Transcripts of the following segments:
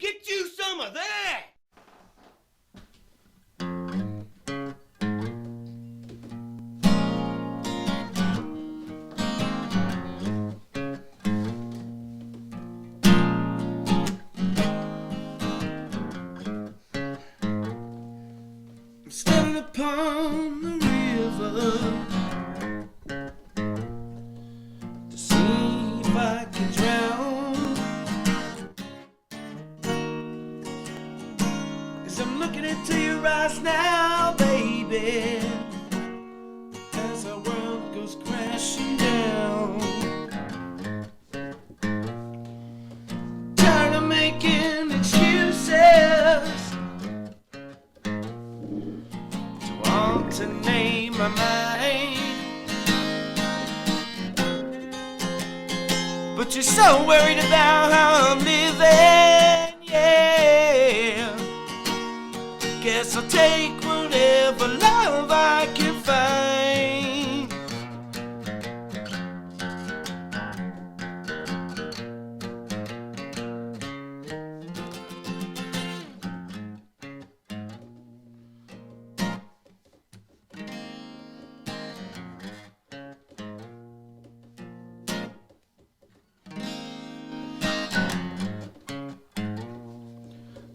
get you some of that! I'm standing upon the river to see if I can drown. As I'm looking into your eyes now, baby, as our world goes crashing down. Tired of making excuses to alternate my mind. But you're so worried about how I'm living, yeah. Guess I'll take whatever love I can find.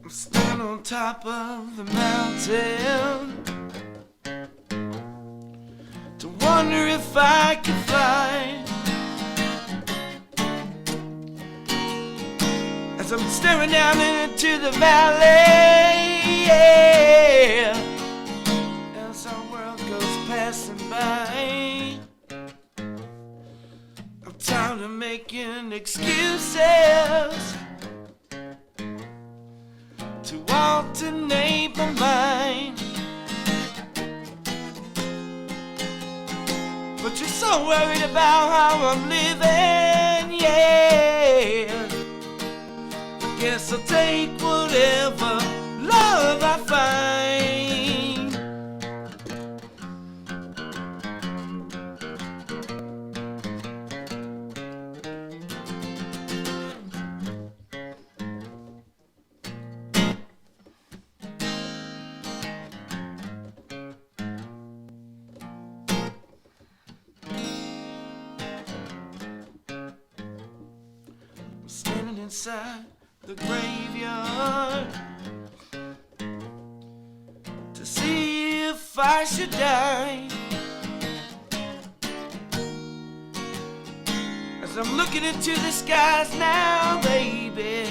I'm standing on top of the mountain to wonder if I can fly. As I'm staring down into the valley, yeah, as our world goes passing by. I'm tired of making excuses to alternate my mind. But you're so worried about how I'm living, yeah. Guess I'll take whatever love I find. I'm standing inside the graveyard to see if I should die. As I'm looking into the skies now, baby,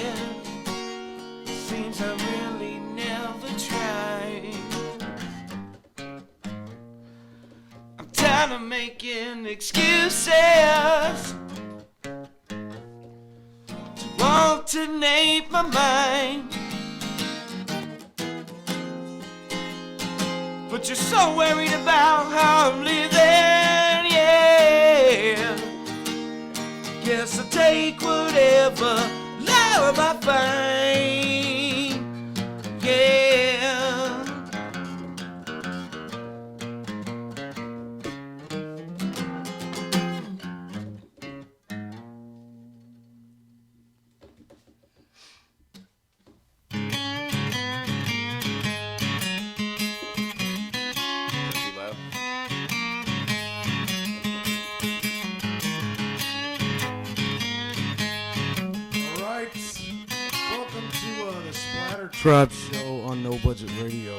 seems I really never tried. I'm tired of making excuses to alternate my mind. But you're so worried about how I'm living, yeah. Guess I'll take whatever love I find, yeah. SplatterTribe Show on No Budget Radio.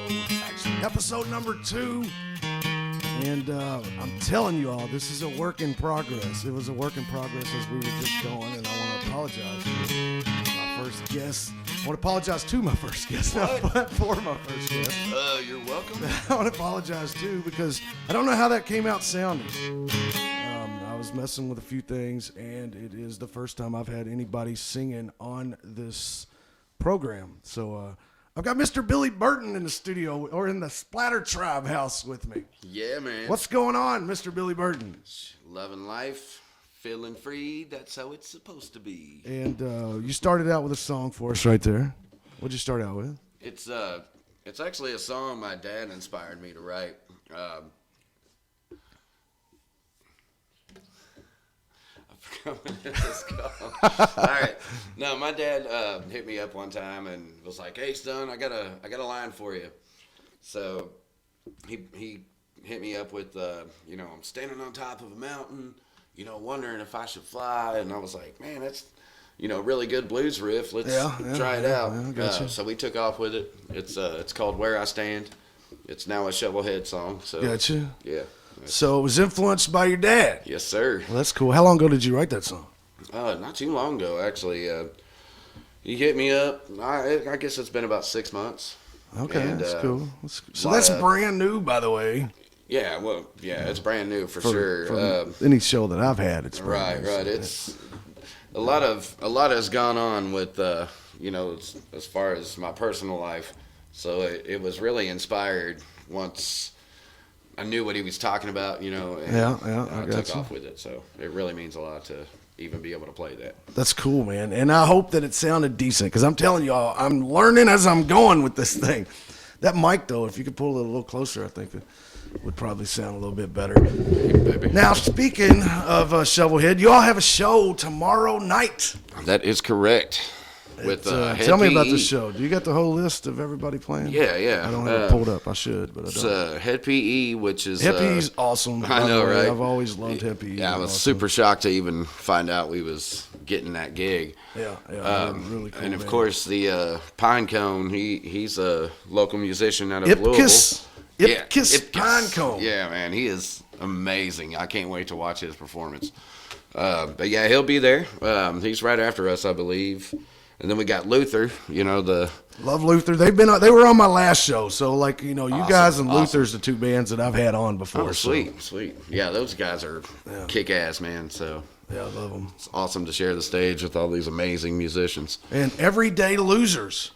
Actually, episode number 2. And I'm telling you all, this is a work in progress. It was a work in progress as we were just going, and I want to apologize to my first guest. I want to apologize to my first guest, not for my first guest. You're welcome. I want to apologize too because I don't know how that came out sounding. I was messing with a few things, and it is the first time I've had anybody singing on this program. So I've got Mr. Billy Burton in the studio, or in the SplatterTribe house with me. Yeah, man. What's going on, Mr. Billy Burton? Loving life, feeling free. That's how it's supposed to be. And you started out with a song for us right there. What'd you start out with? It's actually a song my dad inspired me to write. I Let's go. All right. No, my dad hit me up one time and was like, "Hey, son, I got a line for you." So he hit me up with, I'm standing on top of a mountain, wondering if I should fly, and I was like, "Man, that's really good blues riff. Let's try it out." Yeah, gotcha. So we took off with it. It's called "Where I Stand." It's now a Shovelhead song. So Gotcha. yeah. So it was influenced by your dad. Yes, sir. Well, that's cool. How long ago did you write that song? Not too long ago, actually. He hit me up. I guess it's been about 6 months. Okay, And, that's cool. So that's brand new, by the way. Yeah, it's brand new for sure. From any show that I've had, it's brand right. new. It's a lot has gone on with as far as my personal life. So it was really inspired once I knew what he was talking about, and I took off with it. So it really means a lot to even be able to play that. That's cool, man. And I hope that it sounded decent, because I'm telling y'all, I'm learning as I'm going with this thing. That mic, though, if you could pull it a little closer, I think it would probably sound a little bit better. Baby. Now, speaking of Shovelhead, you all have a show tomorrow night. That is correct. With tell me about the show. Do you got the whole list of everybody playing? Yeah. I don't have it pulled up. I should, but I don't. It's Head PE, which is Head PE's awesome. I know, right? I've always loved Head PE. Yeah, I was super shocked to even find out we was getting that gig. Yeah, really cool. And of course, the Pinecone, he's a local musician out of Louisville. Ipkiss Pinecone. Yeah, man, he is amazing. I can't wait to watch his performance. But yeah, he'll be there. He's right after us, I believe. And then we got Luther, Love Luther. They were on my last show, so you Awesome, guys and awesome. Luther's the two bands that I've had on before. Oh, sweet. Yeah, those guys are kick-ass, man. So yeah, I love them. it's awesome to share the stage with all these amazing musicians. And Everyday Losers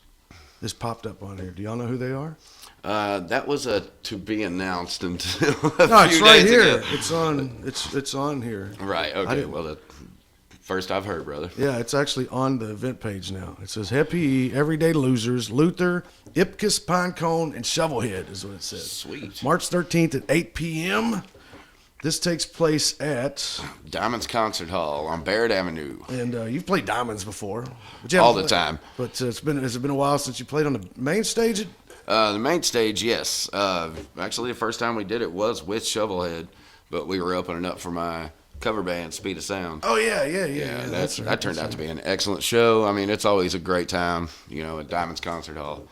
is popped up on here. Do y'all know who they are? That was to be announced until a No, few it's right days here. ago. It's on here. Right. Okay. Well, first I've heard, brother. Yeah, it's actually on the event page now. It says Head PE, Everyday Losers, Luther, Ipkiss Pinecone, and Shovelhead is what it says. Sweet. March 13th at 8 p.m. This takes place at Diamonds Concert Hall on Barrett Avenue. And you've played Diamonds before. But All the time. But has it been a while since you played on the main stage? The main stage, yes. Actually, the first time we did it was with Shovelhead, but we were opening up for my cover band, Speed of Sound. Oh, yeah. That turned out to be an excellent show. I mean, it's always a great time, at Diamonds Concert Hall.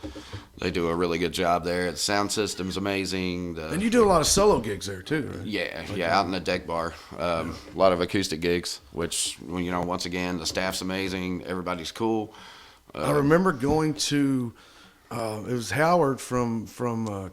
They do a really good job there. The sound system's amazing. And you do a lot of solo gigs there, too, right? Yeah, out in the deck bar. A lot of acoustic gigs, which, once again, the staff's amazing. Everybody's cool. I remember going to, it was Howard from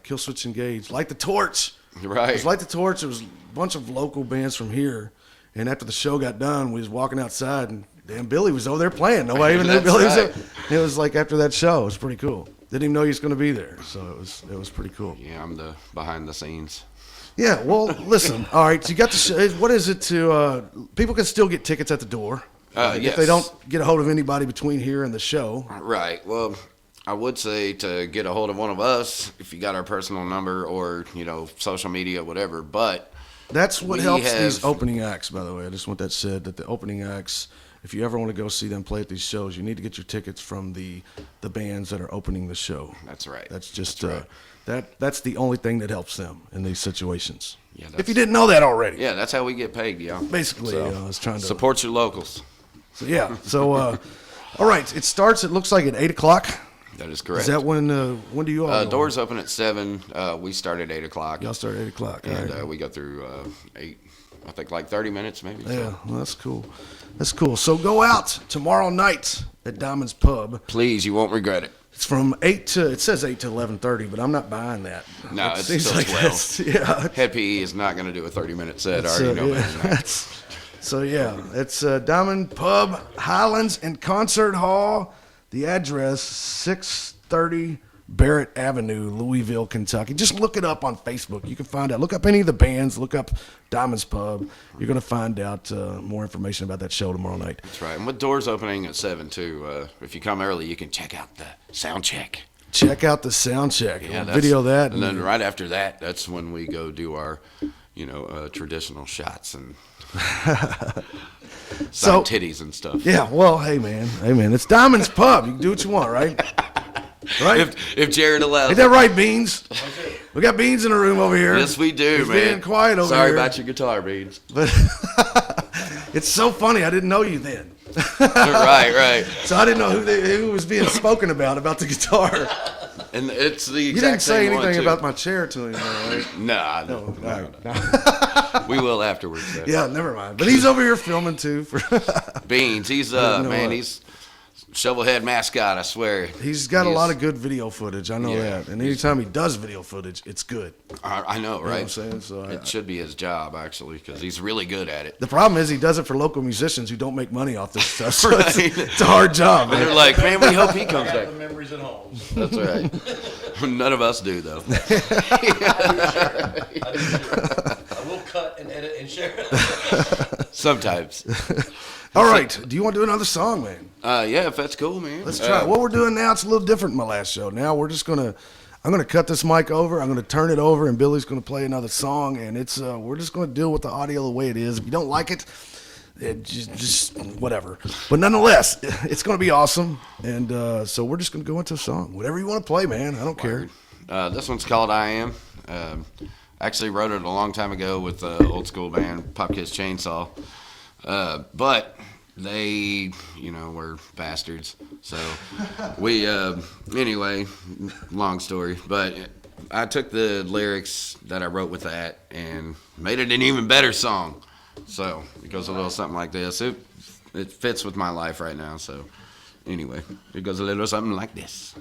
Kill Switch Engage, Light the Torch. Right. It was Light the Torch. It was a bunch of local bands from here. And after the show got done, we was walking outside, and damn, Billy was over there playing. Nobody even knew Billy was there. It was like after that show. It was pretty cool. Didn't even know he was going to be there. So it was pretty cool. Yeah, I'm the behind the scenes. Yeah, well, listen. All right, so you got the show. What is it to people can still get tickets at the door. Yes. If they don't get a hold of anybody between here and the show. Right. Well, I would say to get a hold of one of us if you got our personal number or, social media, whatever. But that's what helps these opening acts, by the way. I just want that said, that the opening acts, if you ever want to go see them play at these shows, you need to get your tickets from the bands that are opening the show. That's right. That's just that's the only thing that helps them in these situations. Yeah, if you didn't know that already. Yeah, that's how we get paid, y'all. Basically, I was trying to support your locals. So, yeah. So, all right. It starts. It looks like at 8:00. That is correct. Is that when do you all? Doors open at 7. We start at 8:00. Y'all start at 8:00. And right. we go through 8. I think like 30 minutes maybe. Yeah, well, that's cool. That's cool. So go out tomorrow night at Diamond's Pub. Please, you won't regret it. It's from 8 to 11:30, but I'm not buying that. No, it it's seems still like 12. Yeah. Head PE is not going to do a 30-minute set. I already know that. So yeah, it's Diamond Pub, Highlands and Concert Hall. The address 630 Barrett Avenue, Louisville, Kentucky. Just look it up on Facebook. You can find out. Look up any of the bands. Look up Diamond's Pub. You're going to find out more information about that show tomorrow night. That's right. And with doors opening at 7 too, if you come early, you can check out the sound check. Check out the sound check. Yeah, we'll video that. And then right after that, that's when we go do our, traditional shots and Side titties and stuff. Yeah, well, hey man, it's Diamond's Pub. You can do what you want, right? Right? If Jared allows. Ain't that right, Beanz? We got Beanz in the room over here. Yes, we do, He's man. being quiet over Sorry here. about your guitar, Beanz. But it's so funny. I didn't know you then. Right. So I didn't know who was being spoken about the guitar. And it's the You exact didn't say same anything one, too. about my chair to him, though, right? Nah, No. no. All right. No. We will afterwards. Though. Yeah, never mind. But he's over here filming too. Beanz, he's he's shovelhead mascot. I swear. He's got a lot of good video footage. I know that. And anytime he does video footage, it's good. I know, right? You know what I'm saying? So it should be his job actually, because he's really good at it. The problem is he does it for local musicians who don't make money off this stuff. So it's a hard job. And they're like, man, we hope he comes back. The memories at home. That's right. None of us do though. I will cut and edit and share it. Sometimes. All right. Do you want to do another song, man? Yeah, if that's cool, man. Let's try it. What we're doing now, it's a little different than my last show. Now we're just I'm gonna cut this mic over. I'm gonna turn it over, and Billy's gonna play another song. And it's we're just gonna deal with the audio the way it is. If you don't like it, just whatever. But nonetheless, it's gonna be awesome. And so we're just gonna go into a song. Whatever you want to play, man. I don't care. This one's called "I Am." Actually wrote it a long time ago with the old school band Pop Kiss Chainsaw. But they, were bastards. So we, anyway, long story. But I took the lyrics that I wrote with that and made it an even better song. So it goes a little something like this. It fits with my life right now. So anyway, it goes a little something like this.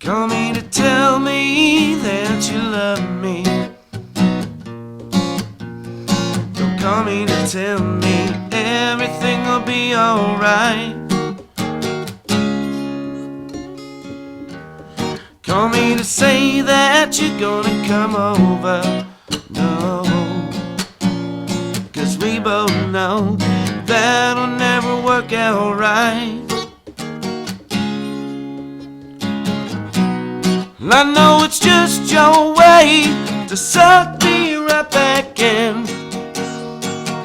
Call me to tell me that you love me. Don't call me to tell me everything will be alright. Call me to say that you're gonna come over. No, 'cause we both know that'll never work out right. I know it's just your way to suck me right back in,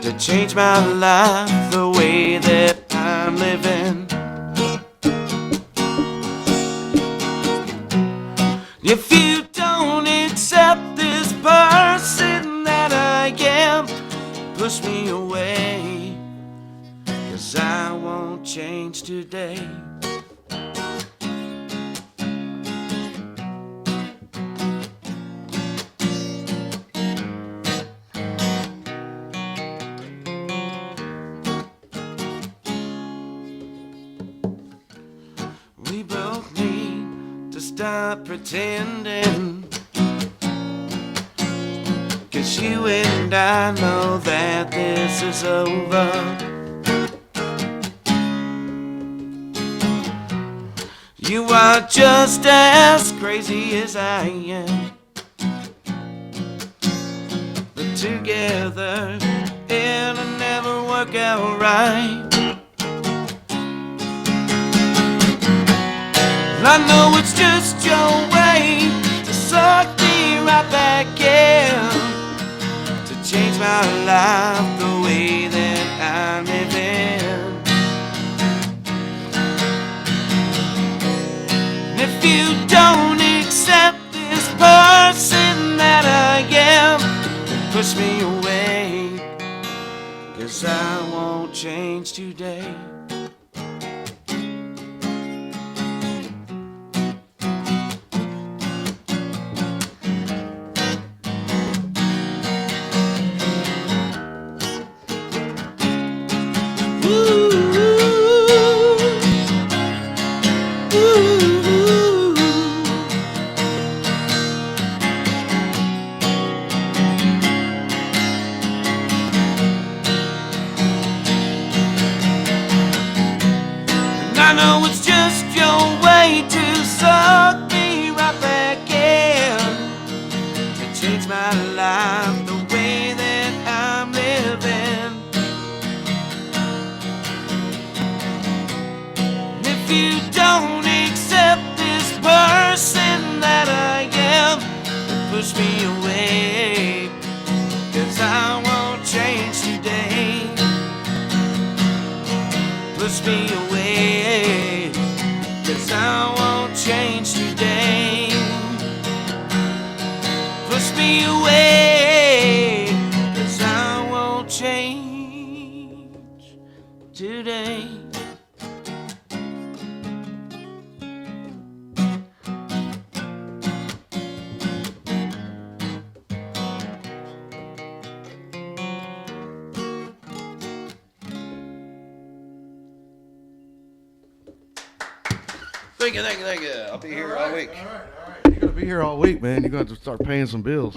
to change my life the way that I'm living. If you don't accept this person that I am, push me away, 'cause I won't change today. We both need to stop pretending, 'cause you and I know that this is over. You are just as crazy as I am, but together it'll never work out right. I know it's just your way to suck me right back in, to change my life the way that I'm living. And if you don't accept this person that I am, then push me away, 'cause I won't change today. I know it's just your way to suck me right back in, to change my life the way that I'm living. push me away, 'cause I won't change today. Push me away, 'cause I won't change today. Push me away, 'cause I won't change today. Thank you. I'll be here all week. All right. You're gonna be here all week, man. You're gonna have to start paying some bills.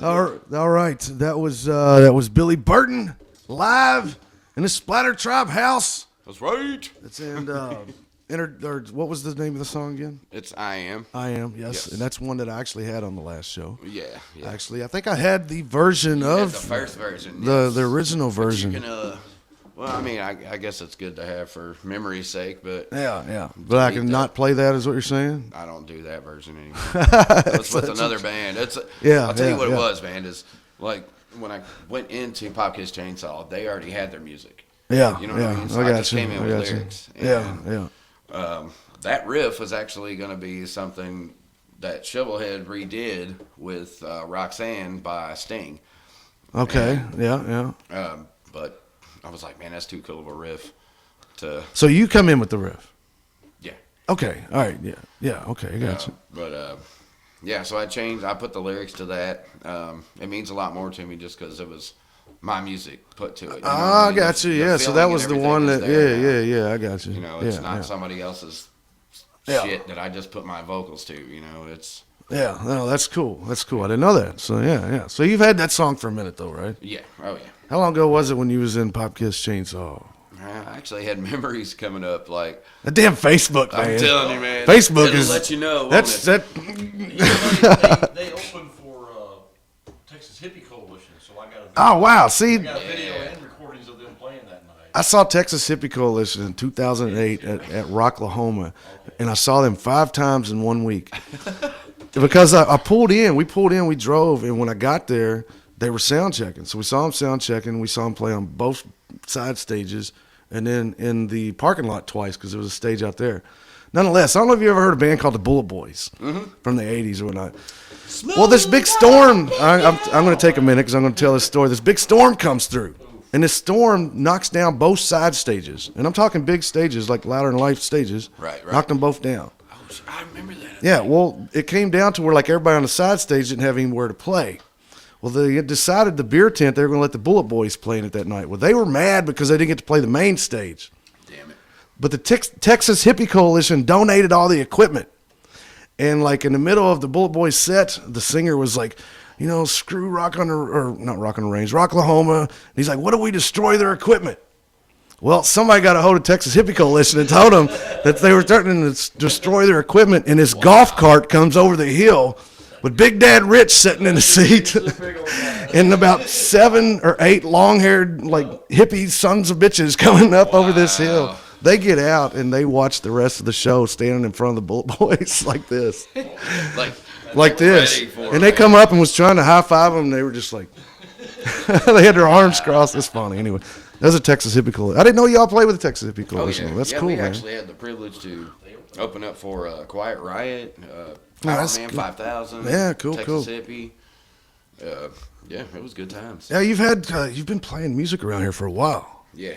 All right. That was Billy Burton live in the SplatterTribe house. That's right. It's in. What was the name of the song again? It's I Am. I Am. Yes, and that's one that I actually had on the last show. Yeah. Actually, I think I had the version of the first version. the original version. You can, well, I mean, I guess it's good to have for memory's sake, but Yeah. But I can not play that, is what you're saying? I don't do that version anymore. It's with another band. I'll tell you what it was, man. Is like when I went into Pop Kiss Chainsaw, they already had their music. Yeah, You know what I mean? So I just came in with lyrics. Yeah. That riff was actually going to be something that Shovelhead redid with Roxanne by Sting. Okay. Yeah. But I was like, man, that's too cool of a riff to. So you come in with the riff. Yeah. Okay. All right. Yeah. Okay. I got you. But yeah, so I put the lyrics to that. It means a lot more to me just because it was my music put to it. You know I got you. Yeah. So that was the one that. Yeah. I got you. You know, it's not somebody else's shit that I just put my vocals to. You know, it's. Yeah. No, that's cool. I didn't know that. So yeah. So you've had that song for a minute though, right? Yeah. Oh yeah. How long ago was it when you was in Pop Kiss Chainsaw? I actually had memories coming up, like The damn Facebook, man. I'm telling you, man. Facebook It'll is let you know. That's that. They opened for Texas Hippie Coalition, so I got a video, Oh wow! See, I got a video and recordings of them playing that night. I saw Texas Hippie Coalition in 2008 at Rocklahoma, and I saw them 5 times in 1 week. Because I pulled in, we drove, and when I got there, they were sound checking. So we saw them sound checking. We saw them play on both side stages, and then in the parking lot twice because there was a stage out there. Nonetheless, I don't know if you ever heard a band called the Bullet Boys from the 80s or whatnot. Well, this big storm, I'm going to take a minute because I'm going to tell this story. This big storm comes through, and this storm knocks down both side stages. And I'm talking big stages, like Louder Than Life stages. Right. Knocked them both down. Oh, I remember that. Yeah, well, it came down to where like everybody on the side stage didn't have anywhere to play. Well, they had decided the beer tent, they were going to let the Bullet Boys play in it that night. Well, they were mad because they didn't get to play the main stage. Damn it. But the Texas Hippie Coalition donated all the equipment. And like in the middle of the Bullet Boys set, the singer was like, you know, screw Rock on the Range, Rocklahoma. And he's like, what if we destroy their equipment? Well, somebody got a hold of Texas Hippie Coalition and told them that they were threatening to destroy their equipment. And this golf cart comes over the hill with Big Dad Rich sitting in the seat, and about 7 or 8 long-haired, like, hippie sons of bitches coming up over this hill. They get out, and they watch the rest of the show standing in front of the Bullet Boys like this. like this. And they come up and was trying to high-five them, and they were just like, they had their arms crossed. It's funny. Anyway, that was a Texas Hippie Coalition. I didn't know y'all played with the Texas Hippie Coalition. Oh, yeah. That's yeah, cool, we man. actually had the privilege to open up for Quiet Riot, that's Man good. 5000. Yeah, cool. Hippie. Yeah, it was good times. Yeah, you've been playing music around here for a while. Yeah.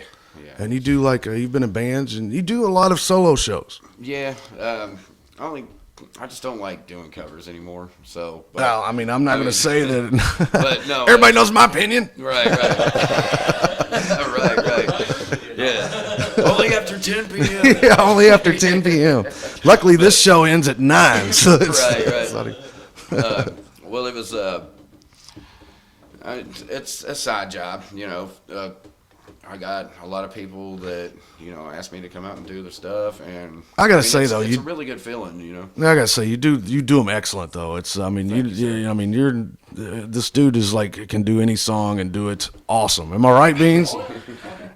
And you do like you've been in bands and you do a lot of solo shows. Yeah, I just don't like doing covers anymore. So, but, Well, I mean, I'm not going to say that. But no, everybody knows my opinion. Right. Yeah. Only after 10 p.m. Yeah, only after 10 p.m. Luckily, this show ends at 9. So it's right. Well, it was it's a side job, you know. I got a lot of people that, you know, ask me to come out and do their stuff, and I gotta say though, it's a really good feeling, you know. I gotta say you do them excellent though. It's this dude is like can do any song and do it awesome. Am I right, Beanz?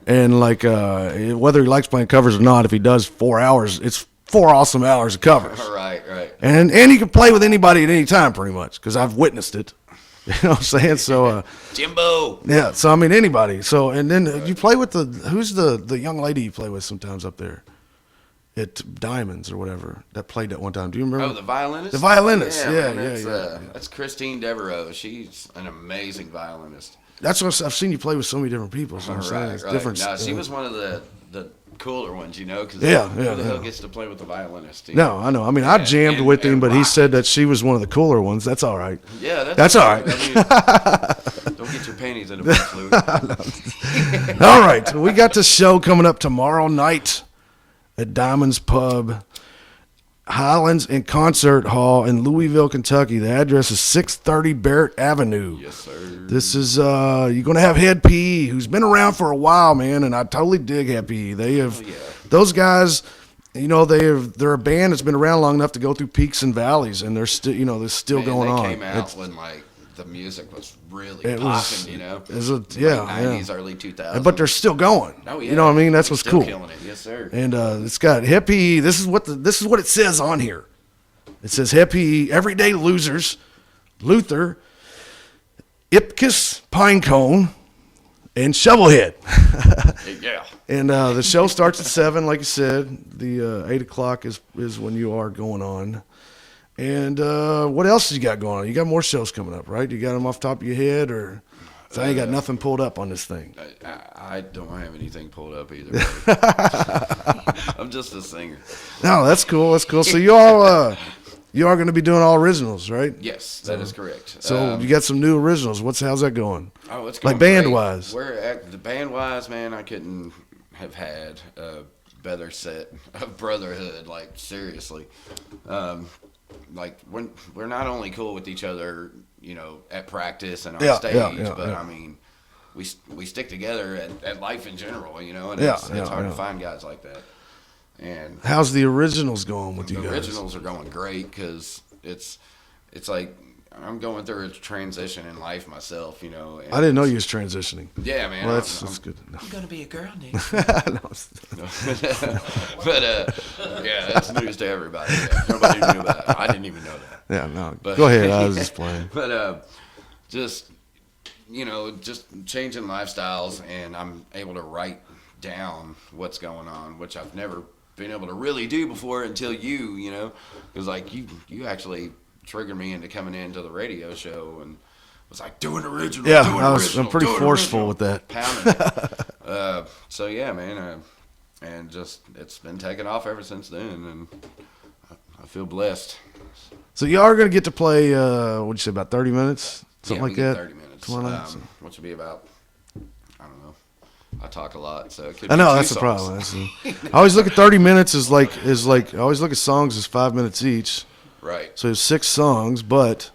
And like whether he likes playing covers or not, if he does 4 hours, it's 4 awesome hours of covers. Right. And you can play with anybody at any time, pretty much, because I've witnessed it. You know what I'm saying? So, Jimbo. yeah. So I mean, anybody. So, and then you play with who's the young lady you play with sometimes up there at Diamonds or whatever that played that one time? Do you remember? Oh, the violinist. The violinist. Yeah, man, yeah. That's Christine Devereaux. She's an amazing violinist. That's what I've seen you play with so many different people. So I'm saying it's different. No, she was one of the cooler ones, you know, because who the hell gets to play with the violinist? No, I know. I mean, I jammed with him, but he said that she was one of the cooler ones. That's all right. Yeah, that's all right. I mean, don't get your panties in a bunch, Lou. All right, so we got the show coming up tomorrow night at Diamonds Pub, Highlands and Concert Hall in Louisville, Kentucky. The address is 630 Barrett Avenue. Yes, sir. This is you're gonna have Head PE, who's been around for a while, man, and I totally dig Head PE. They have those guys. You know, they're a band that's been around long enough to go through peaks and valleys, and they're still, you know, they're still going on. They came out when like the music was really popping, you know. It was late 90s, early 2000s. But they're still going. Oh yeah. You know what I mean? That's what's still cool. Killing it. Yes, sir. And it's got Head PE. This is what it says on here. It says Head PE, Everyday Losers, Luther, Ipkiss, Pinecone, and Shovelhead. Yeah. And the show starts at 7, like you said. The 8 o'clock is when you are going on. And what else you got going on? You got more shows coming up, right? You got them off the top of your head, or so I ain't got nothing pulled up on this thing. I don't have anything pulled up either. I'm just a singer. No, that's cool. That's cool. So you all you are going to be doing all originals, right? Yes, that is correct. So you got some new originals. How's that going? Oh, it's going like band great. wise. We're at the band wise, man. I couldn't have had a better set of brotherhood. Like seriously, like we're not only cool with each other, you know, at practice and on stage, but I mean, we stick together at life in general, you know, and it's hard to find guys like that. And how's the originals going with you guys? The originals are going great because it's like I'm going through a transition in life myself, you know. And I didn't know you was transitioning. Yeah, man. Well, that's good. No. I'm gonna be a girl next. But yeah, that's news to everybody. Yeah. Nobody knew about it. I didn't even know that. Yeah, no. But, go ahead. I was just playing. But just you know, just changing lifestyles, and I'm able to write down what's going on, which I've never been able to really do before until you know, because like you actually triggered me into coming into the radio show and was like, do an original. Yeah, I'm pretty forceful with that. Pounding. So yeah, man, and just it's been taking off ever since then, and I feel blessed. So you are going to get to play, what'd you say, about 30 minutes? Something like that? 30 minutes. Tomorrow night, which will be about, I don't know. I talk a lot, so it could I know, be that's two the songs. problem. I always look at 30 minutes as like I always look at songs as 5 minutes each. Right. So there's 6 songs, but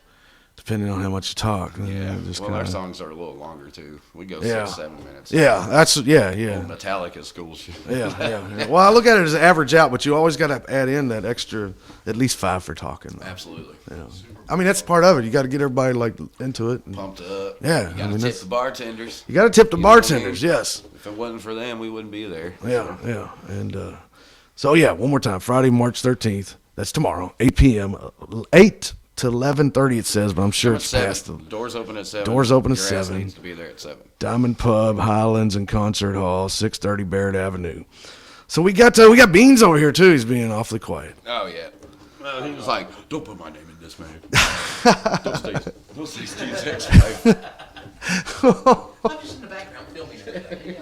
depending on how much you talk. Yeah. Just Well, kinda, our songs are a little longer too. We go Yeah. 6-7 minutes. Yeah, that's yeah. Metallica school shit. Yeah. Well, I look at it as average out, but you always got to add in that extra, at least 5 for talking. Though. Absolutely. Yeah. I mean, that's part of it. You got to get everybody like into it. Pumped up. Yeah, You gotta tip the bartenders. You got to tip the You know what I bartenders. mean? Yes. If it wasn't for them, we wouldn't be there. Yeah. And so yeah, one more time. Friday, March 13th. That's tomorrow, 8 p.m. 8 to 11:30 it says, but I'm sure it's past the Doors open at 7. Doors open at Your ass 7. needs to be there at 7. Diamond Pub, Highlands and Concert Hall, 630 Barrett Avenue. So we got Beanz over here too. He's being awfully quiet. Oh yeah. Well, he was like, "Don't put my name in this, man. Don't say Steve's ex-wife." I'm just in the background filming everything.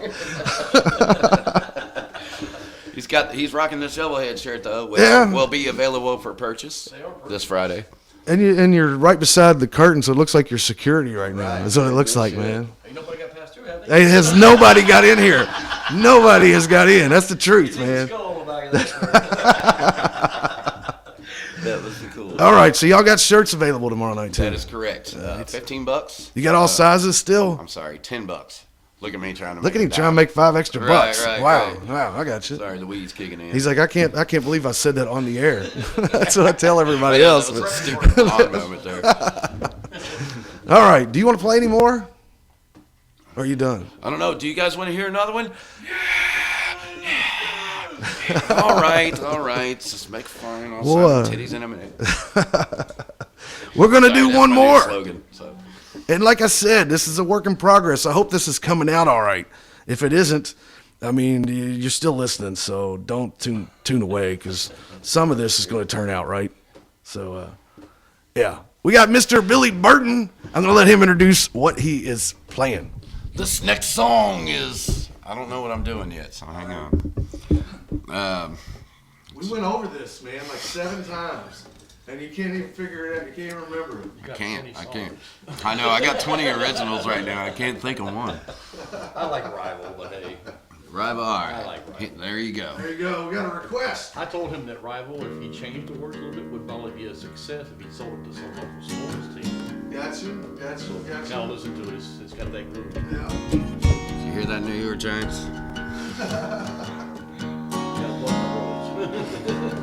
He's rocking the Shovelhead shirt though, which Yeah. will be available for purchase this Friday. And you're right beside the curtain, so it looks like you're security right now. That's what it looks like, man. Ain't nobody got past through, have they? Hey, has nobody got in here? Nobody has got in. That's the truth, man. Skull on the back of that. That was cool. All right, so y'all got shirts available tomorrow night too. That is correct. $15. You got all sizes still? I'm sorry, $10. Look at me trying to. Look make at him it trying to down. make $5 extra bucks. Right, Wow, I got you. Sorry, the weed's kicking in. He's like, I can't believe I said that on the air. That's what I tell everybody else. That was a stupid lawn moment there. All right, do you want to play any more? Or are you done? I don't know. Do you guys want to hear another one? All right. Just make fun. I'll Well, sign titties in a minute. We're going to Sorry, do that's one my new more. slogan, so. And like I said, this is a work in progress. I hope this is coming out all right. If it isn't, I mean, you're still listening, so don't tune away, because some of this is going to turn out right. So, yeah. We got Mr. Billy Burton. I'm going to let him introduce what he is playing. This next song is, I don't know what I'm doing yet, so hang on. We went over this, man, like 7 times. And you can't even figure it out. You can't even remember it. I can't. I know, I got 20 originals right now. I can't think of one. I like Rival, but hey. Rival, all right. I like Rival. There you go. There you go. We got a request. I told him that Rival, if he changed the words a little bit, would probably be a success if he sold it to some local sports team. Gotcha. Now listen to it. It's got that groove. Yeah. Did you hear that, New York Giants? Got both the rolls.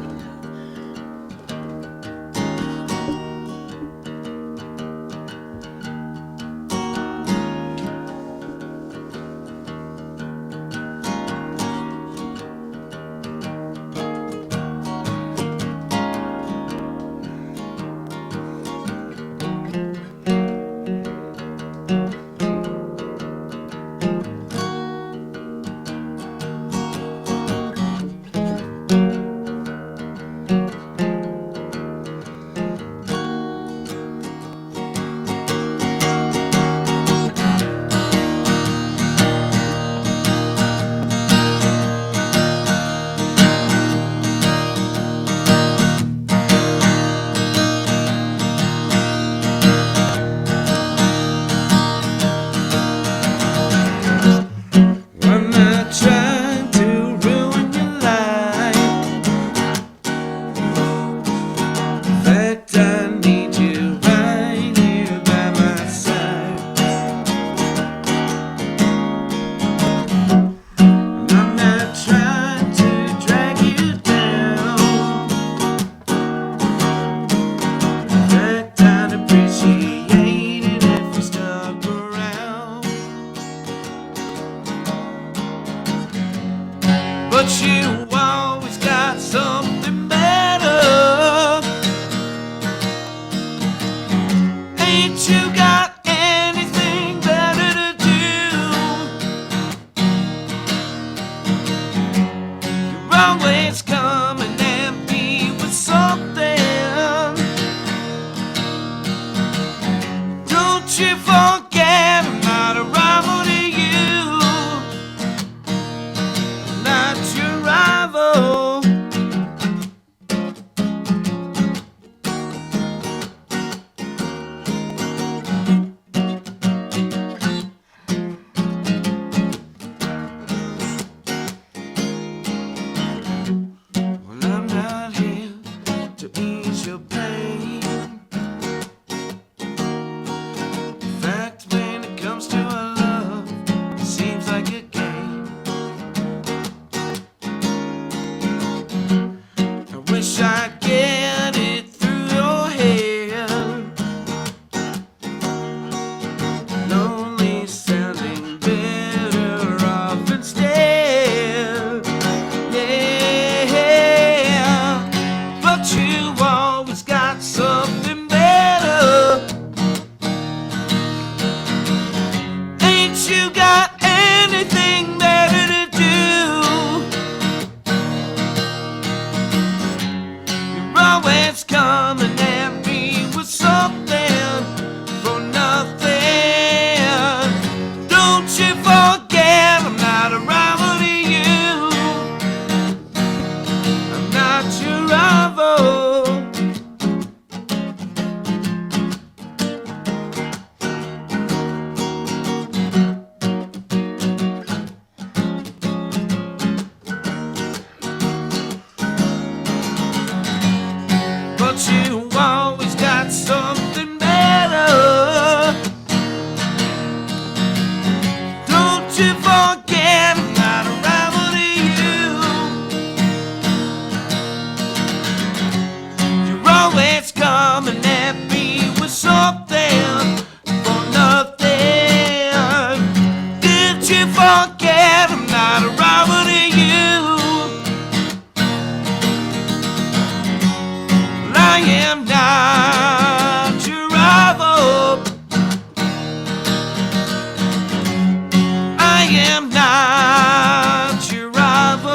am not your rival.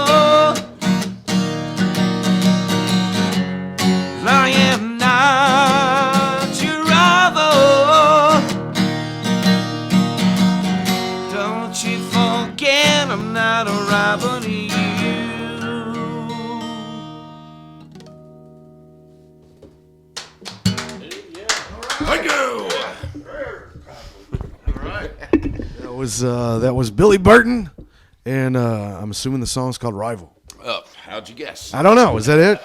I am not your rival. Don't you forget I'm not a rival to you. Thank you. That was Billy Burton, and I'm assuming the song's called Rival. How'd you guess? I don't know. Is that it?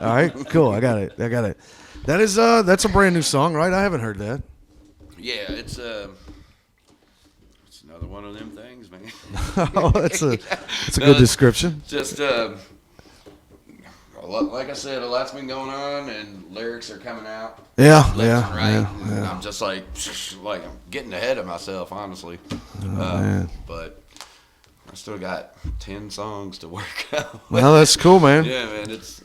All right, cool. I got it. That is that's a brand new song, right? I haven't heard that. Yeah, it's another one of them things, man. Oh, that's a good description. Just like I said, a lot's been going on, and lyrics are coming out. Yeah, left yeah, and right. yeah, And yeah. I'm just like I'm getting ahead of myself, honestly. Man. But I still got 10 songs to work out. Well, that's cool, man. Yeah, man, it's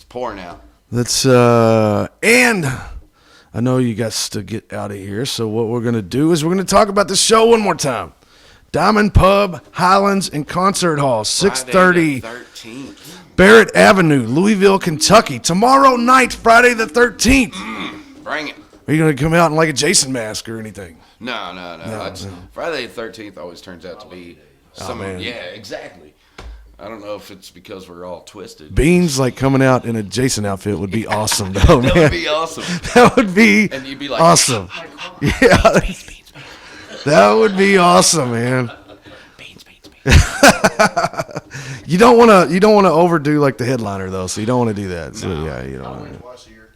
pouring out. That's and I know you got to get out of here. So what we're gonna do is we're gonna talk about the show one more time. Diamond Pub, Highlands, and Concert Hall, 6:30. Friday the 13th. Barrett Avenue, Louisville, Kentucky. Tomorrow night, Friday the 13th. Bring it. Are you going to come out in like a Jason mask or anything? No. Friday the 13th always turns out to be man. Yeah, exactly. I don't know if it's because we're all twisted. Beanz like coming out in a Jason outfit would be awesome, though, man. That would be awesome. That would be And you'd be like, awesome. Yeah, that would be awesome, man. Beans. You don't want to overdo like the headliner though, so you don't want to do that. So yeah, you don't want to. Twice a year.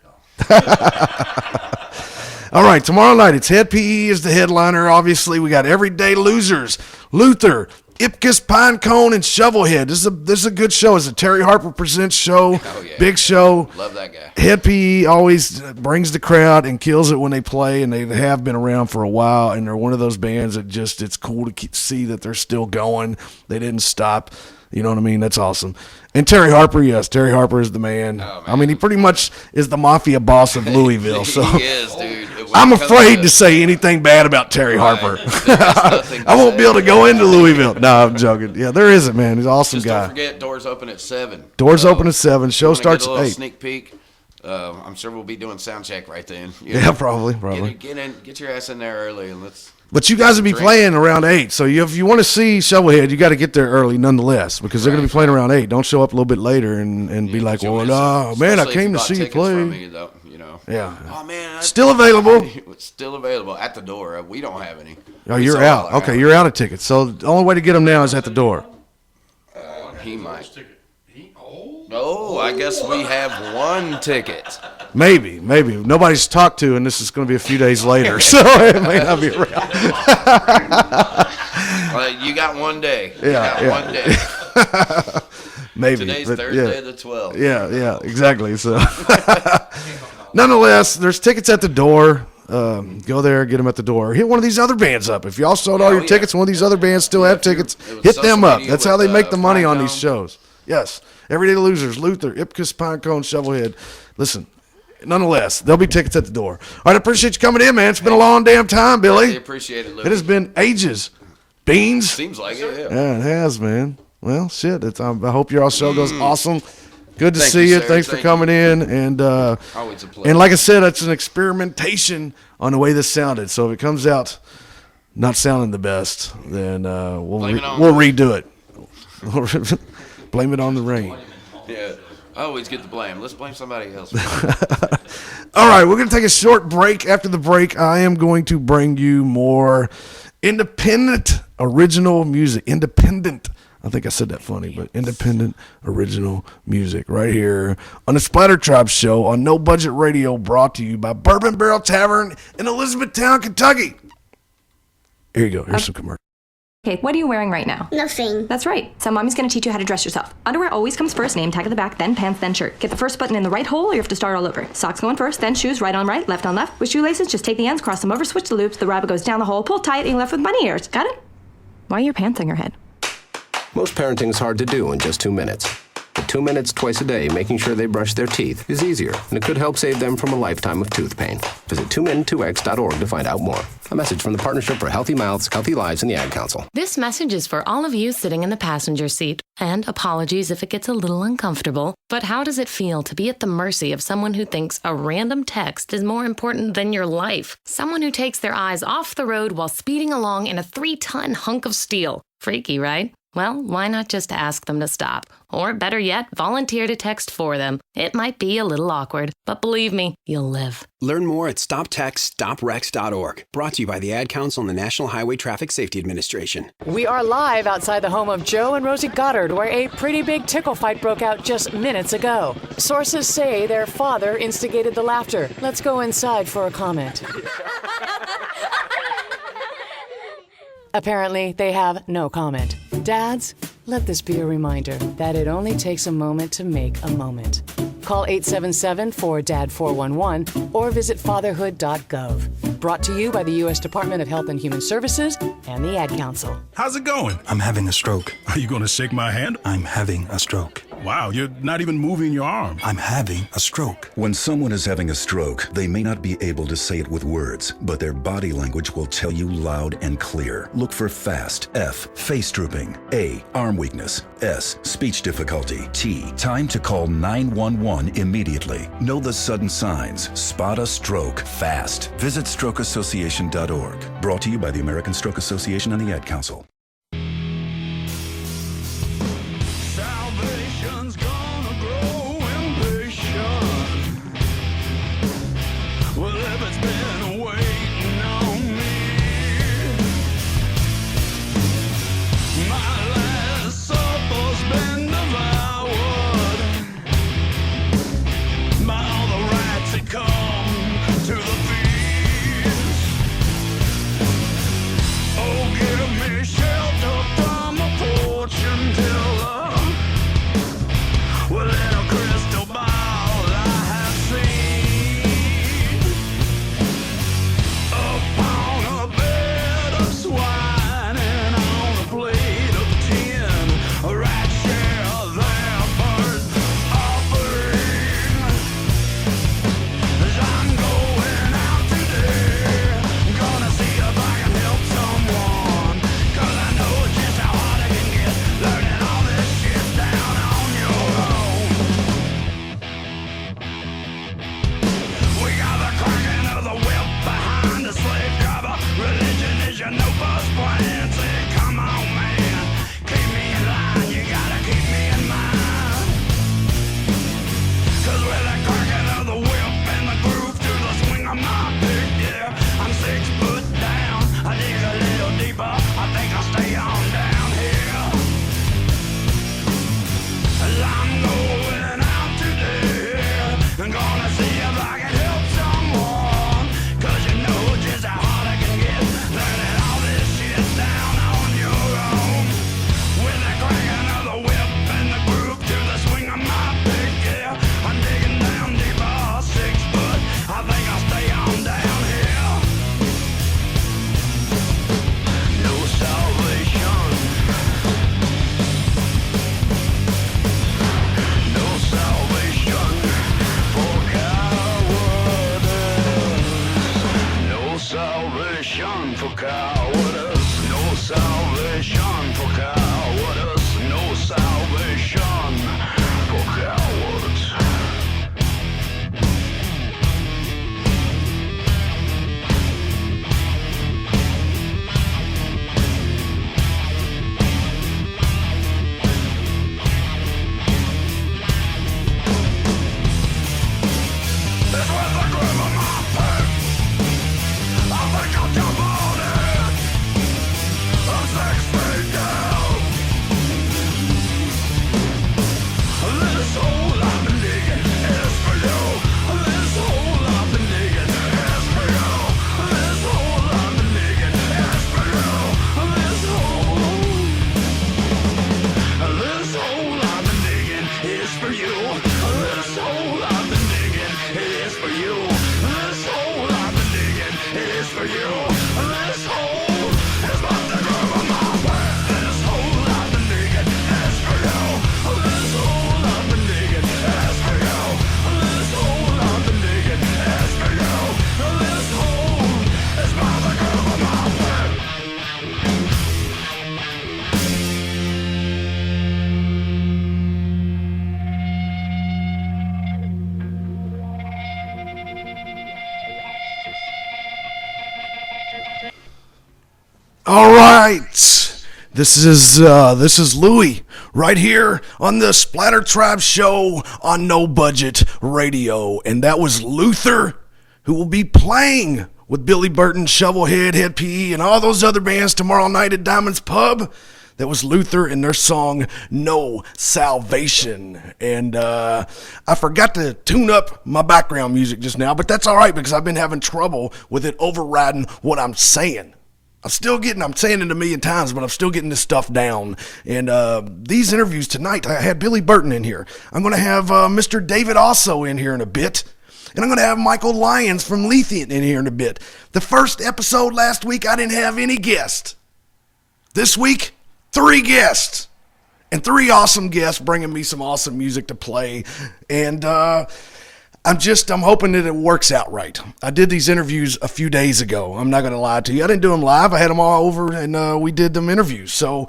All right, tomorrow night it's Head PE is the headliner. Obviously, we got Everyday Losers, Luther, Ipkiss, Pinecone, and Shovelhead. This is a good show. It's a Terry Harper Presents show. Oh, yeah. Big show. Love that guy. Head PE always brings the crowd and kills it when they play, and they have been around for a while, and they're one of those bands that just, it's cool to see that they're still going. They didn't stop. You know what I mean? That's awesome. And Terry Harper, yes, Terry Harper is the man. Oh, man. I mean, he pretty much is the mafia boss of Louisville. So He is, dude. I'm afraid to say anything bad about Terry Right. Harper. There's nothing to I won't say. be able to go into Louisville. No, I'm joking. Yeah, there isn't, man. He's an awesome Just guy. don't forget, doors open at 7. Doors open at 7. Show Wanna starts get a at little 8. sneak peek. I'm sure we'll be doing sound check right then. Yeah, probably. Get your ass in there early and let's. But you guys will be Drink. playing around 8. So if you want to see Shovelhead, you got to get there early nonetheless because they're going to be playing around 8. Don't show up a little bit later and be like, You'll well, miss it. no, man, I Especially if came to bought see you tickets from play. me, though, you know. Yeah. Oh man, Still available. It's still available at the door. We don't have any. Oh, We you're sold out. all our Okay, you're out of tickets. So the only way to get them now is at the door. He might. Ticket. Oh, I guess we have one ticket. Maybe. Nobody's talked to, and this is going to be a few days later, so it may not be around. You got one day. Yeah, You got one day. Maybe. Today's but, Thursday yeah. the 12th. Yeah, exactly. So, nonetheless, there's tickets at the door. Go there, get them at the door. Hit one of these other bands up. If y'all sold all Oh, your yeah. tickets, one of these other bands still have tickets. it was Hit social them up. media That's how with, they make the money on these Pinecone. shows. Yes, Everyday Losers, Luther, Ipkiss, Pinecone, Shovelhead. Listen, nonetheless, there'll be tickets at the door. All right, I appreciate you coming in, man. It's been a long damn time, I Billy. appreciate it, Luke. It has been ages. Beanz. Seems like it, yeah. Yeah, it has, man. Well, shit. I hope your show goes awesome. Good to Thank see you, you. sir. Thanks for Thank coming in. And Always a pleasure. and like I said, it's an experimentation on the way this sounded. So if it comes out not sounding the best, then we'll Blame it on redo it. Blame it on the rain. Yeah. I always get the blame. Let's blame somebody else. All right, we're going to take a short break. After the break, I am going to bring you more independent original music. Independent. I think I said that funny, but independent original music right here on the SplatterTribe Show on No Budget Radio, brought to you by Bourbon Barrel Tavern in Elizabethtown, Kentucky. Here you go. Here's some commercials. Okay, what are you wearing right now? Nothing. That's right. So mommy's gonna teach you how to dress yourself. Underwear always comes first, name tag at the back, then pants, then shirt. Get the first button in the right hole or you have to start all over. Socks going first, then shoes right on right, left on left. With shoelaces, just take the ends, cross them over, switch the loops, the rabbit goes down the hole, pull tight, and you're left with bunny ears. Got it? Why are your pants on your head? Most parenting's hard to do in just 2 minutes. But 2 minutes twice a day making sure they brush their teeth is easier, and it could help save them from a lifetime of tooth pain. Visit 2min2x.org to find out more. A message from the Partnership for Healthy Mouths, Healthy Lives, and the Ad Council. This message is for all of you sitting in the passenger seat. And apologies if it gets a little uncomfortable, but how does it feel to be at the mercy of someone who thinks a random text is more important than your life? Someone who takes their eyes off the road while speeding along in a 3-ton hunk of steel. Freaky, right? Well, why not just ask them to stop? Or better yet, volunteer to text for them. It might be a little awkward, but believe me, you'll live. Learn more at stoptextstoprex.org. Brought to you by the Ad Council and the National Highway Traffic Safety Administration. We are live outside the home of Joe and Rosie Goddard, where a pretty big tickle fight broke out just minutes ago. Sources say their father instigated the laughter. Let's go inside for a comment. Apparently, they have no comment. Dads, let this be a reminder that it only takes a moment to make a moment. Call 877-4DAD-411 or visit fatherhood.gov. Brought to you by the U.S. Department of Health and Human Services and the Ad Council. How's it going? I'm having a stroke. Are you going to shake my hand? I'm having a stroke. Wow, you're not even moving your arm. I'm having a stroke. When someone is having a stroke, they may not be able to say it with words, but their body language will tell you loud and clear. Look for FAST. F, face drooping. A, arm weakness. S, speech difficulty. T, time to call 911 immediately. Know the sudden signs. Spot a stroke fast. Visit strokeassociation.org. Brought to you by the American Stroke Association and the Ad Council. Oh, give me shame. All right. This is Louie right here on the SplatterTribe Show on No Budget Radio. And that was Luther, who will be playing with Billy Burton, Shovelhead, Head PE, and all those other bands tomorrow night at Diamond's Pub. That was Luther and their song No Salvation. And I forgot to tune up my background music just now, but that's all right because I've been having trouble with it overriding what I'm saying. I'm saying it a million times, but I'm still getting this stuff down. And these interviews tonight, I had Billy Burton in here. I'm going to have Mr. David Also in here in a bit. And I'm going to have Michael Lyons from Lyons in here in a bit. The first episode last week, I didn't have any guests. This week, 3 guests. And 3 awesome guests bringing me some awesome music to play. And I'm hoping that it works out right. I did these interviews a few days ago. I'm not going to lie to you. I didn't do them live. I had them all over, and we did them interviews. So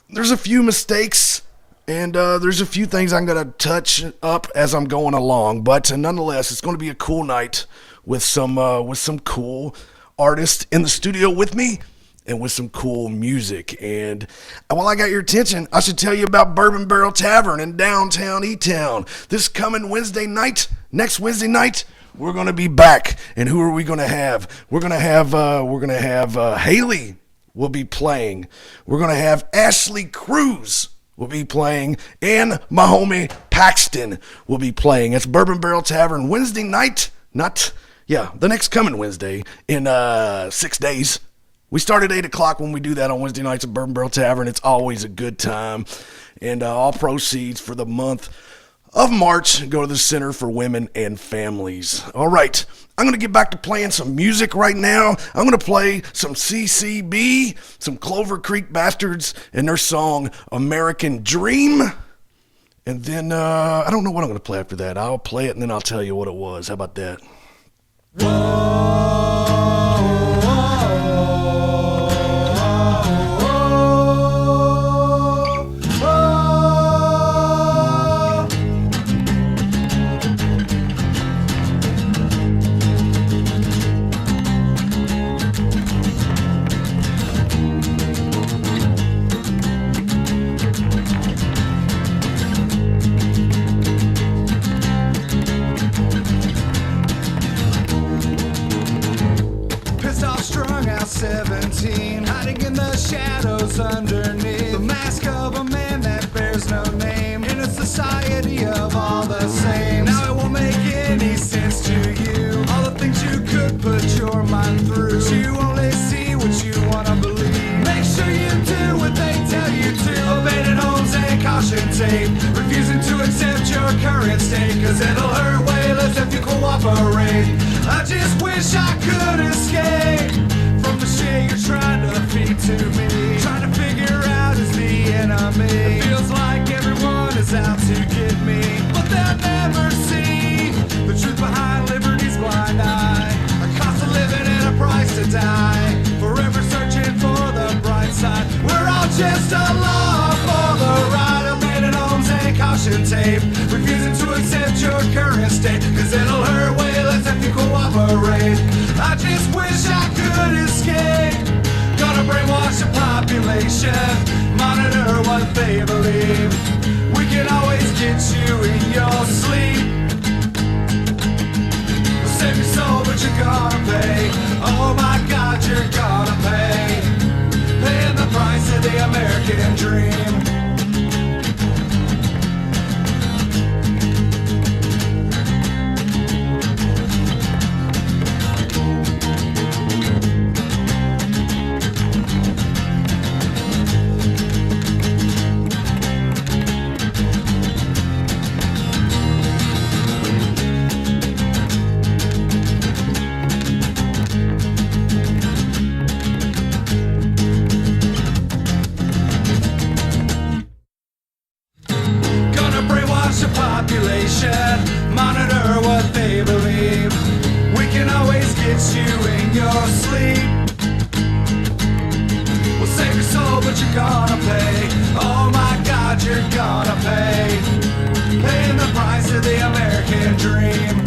there's a few mistakes, and there's a few things I'm going to touch up as I'm going along. But nonetheless, it's going to be a cool night with some cool artists in the studio with me and with some cool music. And while I got your attention, I should tell you about Bourbon Barrel Tavern in downtown E-Town. This coming next Wednesday night, we're going to be back. And who are we going to have? We're going to have Haley will be playing. We're going to have Ashley Cruz will be playing, and my homie Paxton will be playing. It's Bourbon Barrel Tavern Wednesday night, the next coming Wednesday in 6 days. We start at 8 o'clock when we do that on Wednesday nights at Bourbon Barrel Tavern. It's always a good time. And all proceeds for the month of March go to the Center for Women and Families. All right, I'm going to get back to playing some music right now. I'm going to play some CCB, some Clover Creek Bastards, and their song American Dream. And then I don't know what I'm going to play after that. I'll play it and then I'll tell you what it was. How about that? Underneath the mask of a man that bears no name in a society of all the same. Now it won't make any sense to you, all the things you could put your mind through, but you only see what you want to believe. Make sure you do what they tell you to. Abandoned homes and caution tape, refusing to accept your current state, cause it'll hurt way less if you cooperate. I just wish I could escape from the shit you're trying to feed to me. Trying to figure out who's the enemy. It feels like everyone is out to get me, but they'll never see the truth behind liberty's blind eye. A cost of living and a price to die. Forever searching for the bright side. We're all just along for the ride. Abandoned homes and caution tape, refusing to accept your current state, cause it'll hurt way less if you cooperate. I just wish I could escape. Gonna brainwash the population, monitor what they believe. We can always get you in your sleep. We'll save your soul, but you're gonna pay. Oh my God, you're gonna pay. Paying the price of the American dream. Monitor what they believe. We can always get you in your sleep. We'll save your soul, but you're gonna pay. Oh my God, you're gonna pay. Paying the price of the American dream.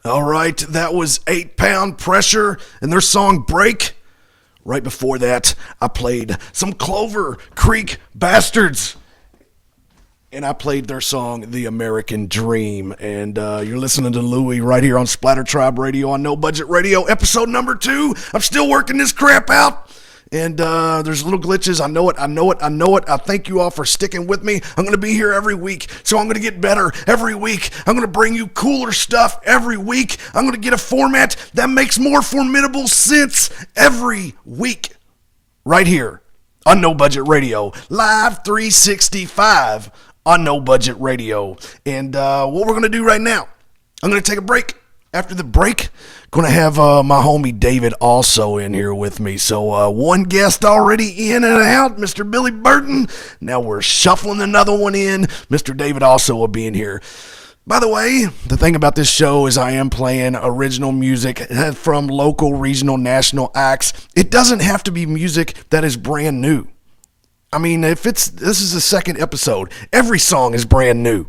All right, that was 8 Pound Pressure and their song Break. Right before that, I played some Clover Creek Bastards. And I played their song, The American Dream. And you're listening to Louie right here on SplatterTribe Radio on No Budget Radio, episode number 2. I'm still working this crap out. And there's little glitches. I know it. I thank you all for sticking with me. I'm going to be here every week, so I'm going to get better every week. I'm going to bring you cooler stuff every week. I'm going to get a format that makes more formidable sense every week. Right here on No Budget Radio. Live 365 on No Budget Radio. And what we're going to do right now, I'm going to take a break. After the break, going to have my homie David also in here with me. So one guest already in and out, Mr. Billy Burton. Now we're shuffling another one in. Mr. David also will be in here. By the way, the thing about this show is I am playing original music from local, regional, national acts. It doesn't have to be music that is brand new. I mean, this is the second episode. Every song is brand new.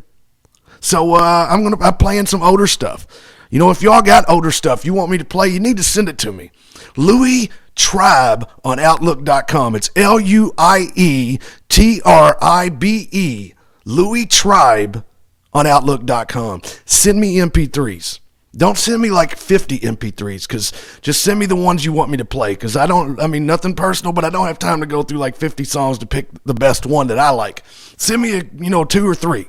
So I'm playing some older stuff. You know, if y'all got older stuff you want me to play, you need to send it to me. Louie Tribe on Outlook.com. It's LUIETRIBE. Louie Tribe on Outlook.com. Send me MP3s. Don't send me like 50 MP3s, because just send me the ones you want me to play, because nothing personal, but I don't have time to go through like 50 songs to pick the best one that I like. Send me 2 or 3,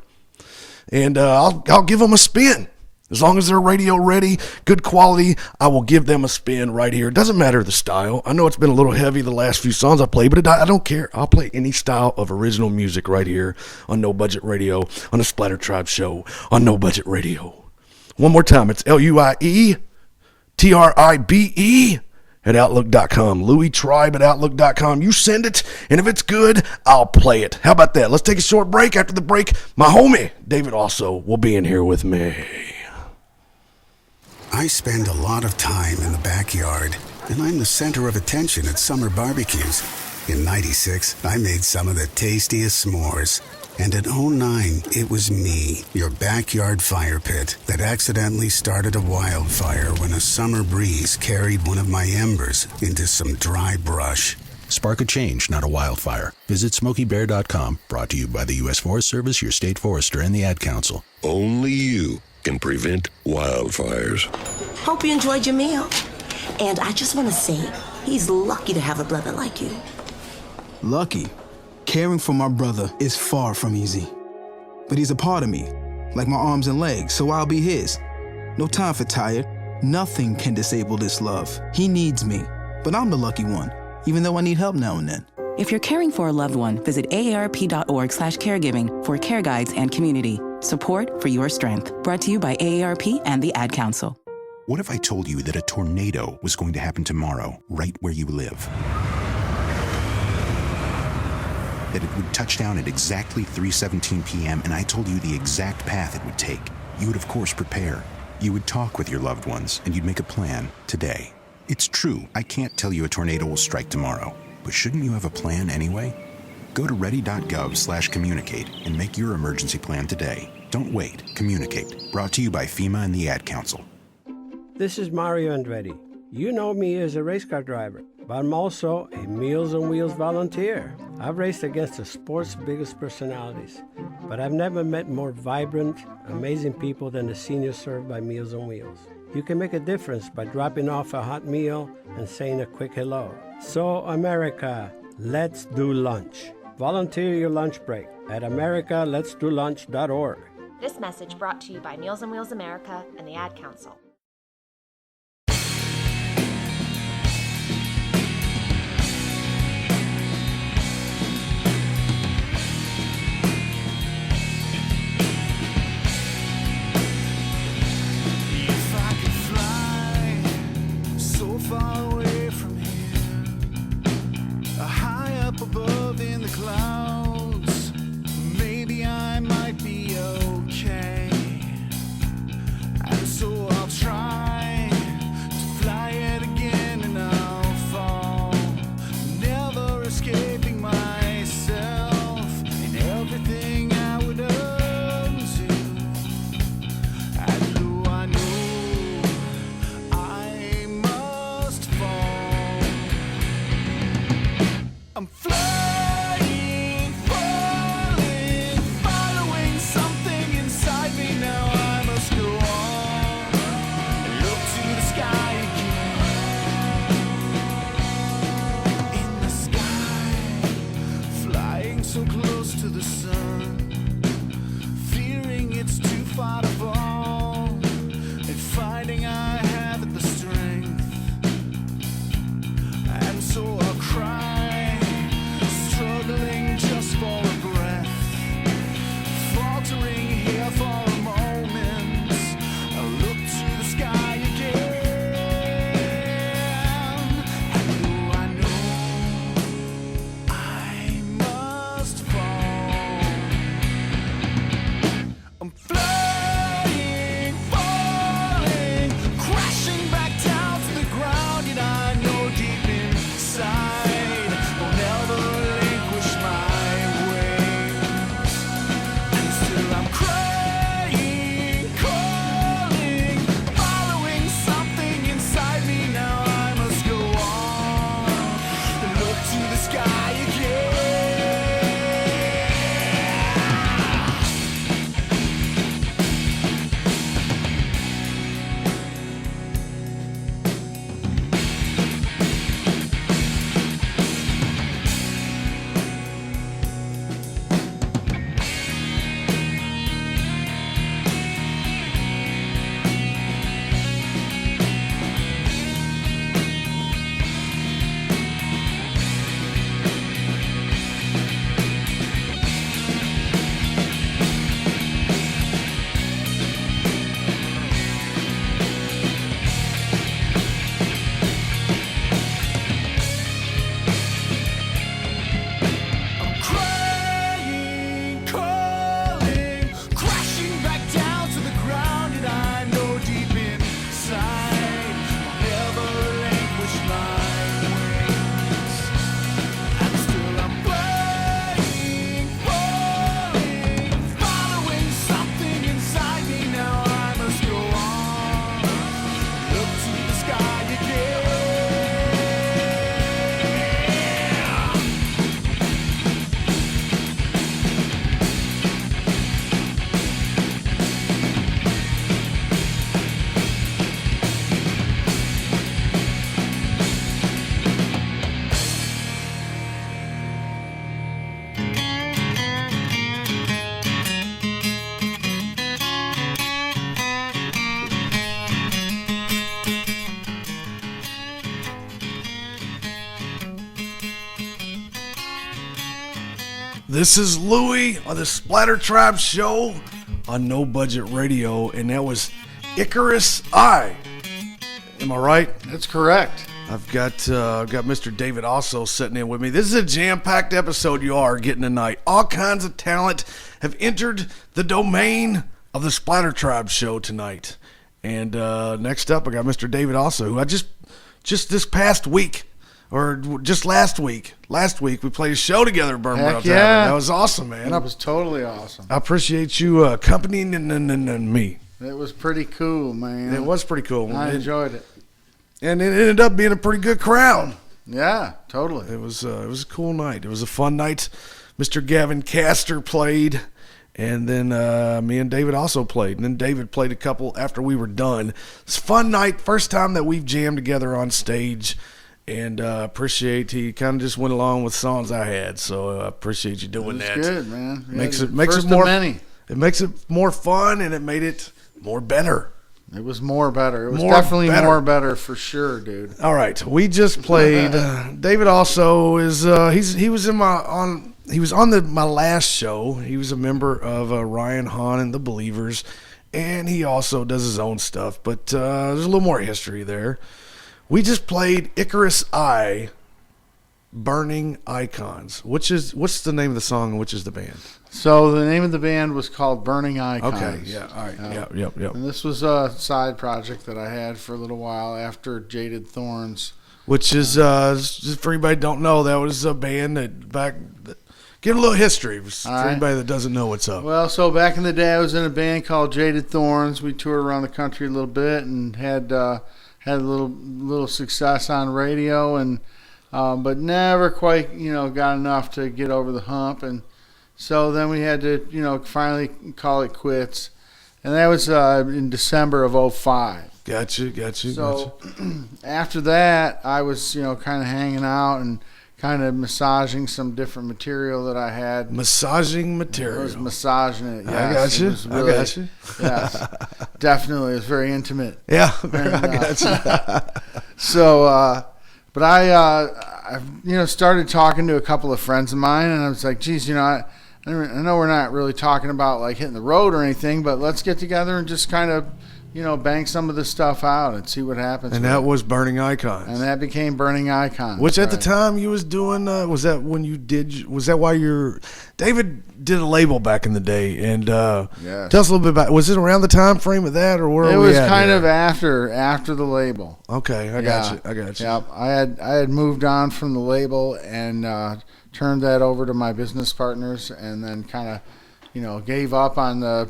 and I'll give them a spin. As long as they're radio ready, good quality, I will give them a spin right here. It doesn't matter the style. I know it's been a little heavy the last few songs I played, but I don't care. I'll play any style of original music right here on No Budget Radio, on the SplatterTribe Show, on No Budget Radio. One more time, it's LUIETRIBE at Outlook.com. Louie Tribe at Outlook.com. You send it, and if it's good, I'll play it. How about that? Let's take a short break. After the break, my homie, David, also will be in here with me. I spend a lot of time in the backyard, and I'm the center of attention at summer barbecues. In '96, I made some of the tastiest s'mores. And in '09, it was me, your backyard fire pit, that accidentally started a wildfire when a summer breeze carried one of my embers into some dry brush. Spark a change, not a wildfire. Visit SmokeyBear.com, brought to you by the U.S. Forest Service, your state forester, and the Ad Council. Only you can prevent wildfires. Hope you enjoyed your meal. And I just want to say, he's lucky to have a brother like you. Lucky? Caring for my brother is far from easy. But he's a part of me, like my arms and legs, so I'll be his. No time for tired. Nothing can disable this love. He needs me, but I'm the lucky one, even though I need help now and then. If you're caring for a loved one, visit aarp.org/caregiving for care guides and community. Support for your strength. Brought to you by AARP and the Ad Council. What if I told you that a tornado was going to happen tomorrow, right where you live? That it would touch down at exactly 3:17 p.m., and I told you the exact path it would take. You would, of course, prepare. You would talk with your loved ones, and you'd make a plan today. It's true, I can't tell you a tornado will strike tomorrow, but shouldn't you have a plan anyway? Go to ready.gov/communicate and make your emergency plan today. Don't wait. Communicate. Brought to you by FEMA and the Ad Council. This is Mario Andretti. You know me as a race car driver, but I'm also a Meals on Wheels volunteer. I've raced against the sport's biggest personalities, but I've never met more vibrant, amazing people than the seniors served by Meals on Wheels. You can make a difference by dropping off a hot meal and saying a quick hello. So, America, let's do lunch. Volunteer your lunch break at americaletsdolunch.org. This message brought to you by Meals on Wheels America and the Ad Council. Far away from here, high up above in the clouds, maybe I might be okay. And so I'll try to fly it again, and I'll fall, never escaping myself in everything I would undo. And though I know I'm flying, falling, following something inside me. Now I must go on and look to the sky again. In the sky, flying so close to the sun, fearing it's too far to fall, and finding I haven't the strength. And so I'll cry, struggling just for a breath, faltering here for a moment. I look to the sky again, and though I know I must fall, I'm flying, falling, crashing back down to the ground, and I know deep inside I'll never relinquish my wings. And still I'm crying, calling, following something inside me. Now I must go on and look to the sky again. This is Louie on the SplatterTribe Show on No Budget Radio, and that was Icarus Eye. Am I right? That's correct. I've got Mr. David also sitting in with me. This is a jam-packed episode you are getting tonight. All kinds of talent have entered the domain of the SplatterTribe Show tonight. And next up, I got Mr. David also, who I just this past week, or just last week, we played a show together at Burton. Heck yeah. That was awesome, man. That was totally awesome. I appreciate you accompanying me. It was pretty cool, man. It was pretty cool. I enjoyed it. And it ended up being a pretty good crowd. Yeah, totally. It was a cool night. It was a fun night. Mr. Gavin Castor played, and then me and David also played. And then David played a couple after we were done. It's a fun night. First time that we've jammed together on stage. And appreciate he kind of just went along with songs I had. So I appreciate you doing that. It's good, man. Makes it more fun, and it made it more better. It was more better. It was definitely more better for sure, dude. All right, we just played. David also is he was on my last show. He was a member of Ryan Hahn and the Believers, and he also does his own stuff. But there's a little more history there. We just played Icarus Eye, Burning Icons. What's the name of the song and which is the band? So the name of the band was called Burning Icons. Okay, yeah, all right, yep. And this was a side project that I had for a little while after Jaded Thorns. Which is, just for anybody who don't know, that was a band give a little history for anybody that doesn't know what's up. Well, so back in the day, I was in a band called Jaded Thorns. We toured around the country a little bit and had a little success on radio, and but never quite got enough to get over the hump, and so then we had to finally call it quits, and that was in December of 2005. Gotcha. So after that, I was kind of hanging out and kind of massaging some different material that I had. Massaging material. I was massaging it. Yes. I got you. Yes, definitely. It was very intimate. Yeah, I got you. So, but I started talking to a couple of friends of mine, and I was like, geez, I know we're not really talking about like hitting the road or anything, but let's get together and just kind of bang some of this stuff out and see what happens. And that was Burning Icons. And that became Burning Icons. Which at the time you was doing, was that why David did a label back in the day, and yes. Tell us a little bit about, was it around the time frame of that, or where it are we was at kind here? of after the label. Okay, I got you. Yep, I had moved on from the label and turned that over to my business partners, and then kind of, gave up on the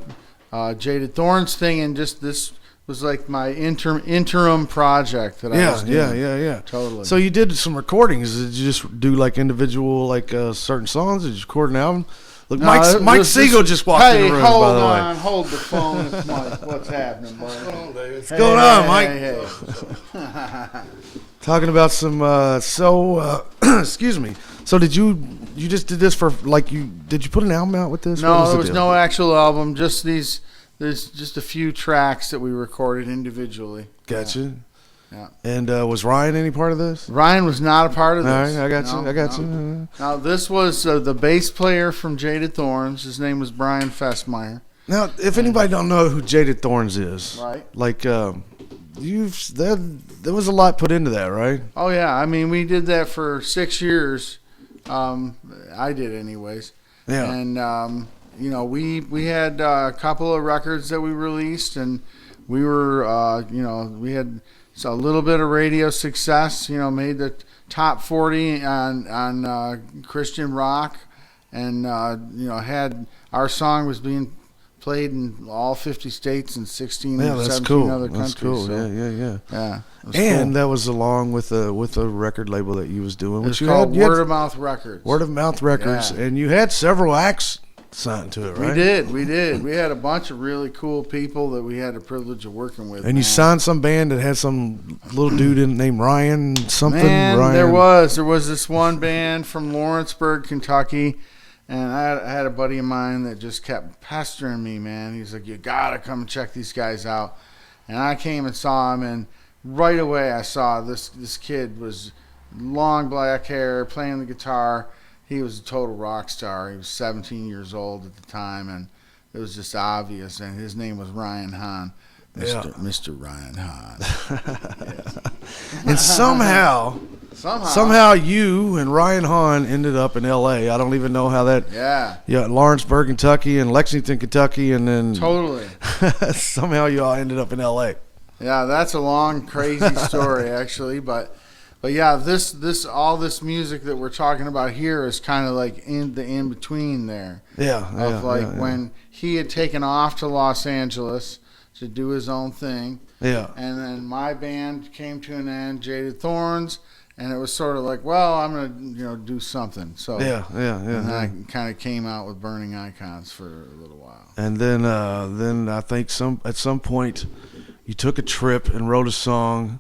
Jaded Thorns thing, and just this was like my interim project that I was doing. Yeah. Totally. So you did some recordings. Did you just do like individual, like certain songs? Did you record an album? Look, No, Mike Siegel just walked in the room, hold by the way. on, hold the phone. It's Mike. What's happening, Mike? What's going on, David? What's going on, Mike? Hey. Talking about some, excuse me. So did you just did this for, did you put an album out with this? No, there was no actual album, just there's just a few tracks that we recorded individually. Gotcha. Yeah. And was Ryan any part of this? Ryan was not a part of this. All right, I got you. Now, this was the bass player from Jaded Thorns. His name was Brian Festmeyer. Now, if anybody don't know who Jaded Thorns is, right? There was a lot put into that, right? Oh yeah, I mean we did that for 6 years. I did anyways. Yeah. And we had a couple of records that we released, and we were we had a little bit of radio success. Made the top 40 on Christian rock, and had our song was being played in all 50 states and 16 or 17 other countries. That's cool. So, Yeah. And that was along with a record label that you was doing, It's called Word of Mouth Records. Word of Mouth Records, Yeah. and you had several acts signed to it, right? We did. We had a bunch of really cool people that we had the privilege of working with. And you signed some band that had some little dude named Ryan something. Man, Ryan. there was this one band from Lawrenceburg, Kentucky, and I had a buddy of mine that just kept pestering me, man. He's like, you gotta come and check these guys out. And I came and saw him, and right away I saw this kid was long black hair, playing the guitar, he was a total rock star. He was 17 years old at the time, and it was just obvious. And his name was Ryan Hahn, Mr. Ryan Hahn. And somehow you and Ryan Hahn ended up in L.A. I don't even know how that. Yeah, Lawrenceburg, Kentucky, and Lexington, Kentucky, and then totally. Somehow you all ended up in L.A. Yeah, that's a long, crazy story actually, but yeah, all this music that we're talking about here is kind of like in between there. When he had taken off to Los Angeles to do his own thing. Yeah. And then my band came to an end, Jaded Thorns, and it was sort of like, well, I'm gonna do something. So And I kind of came out with Burning Icons for a little while. And then I think at some point you took a trip and wrote a song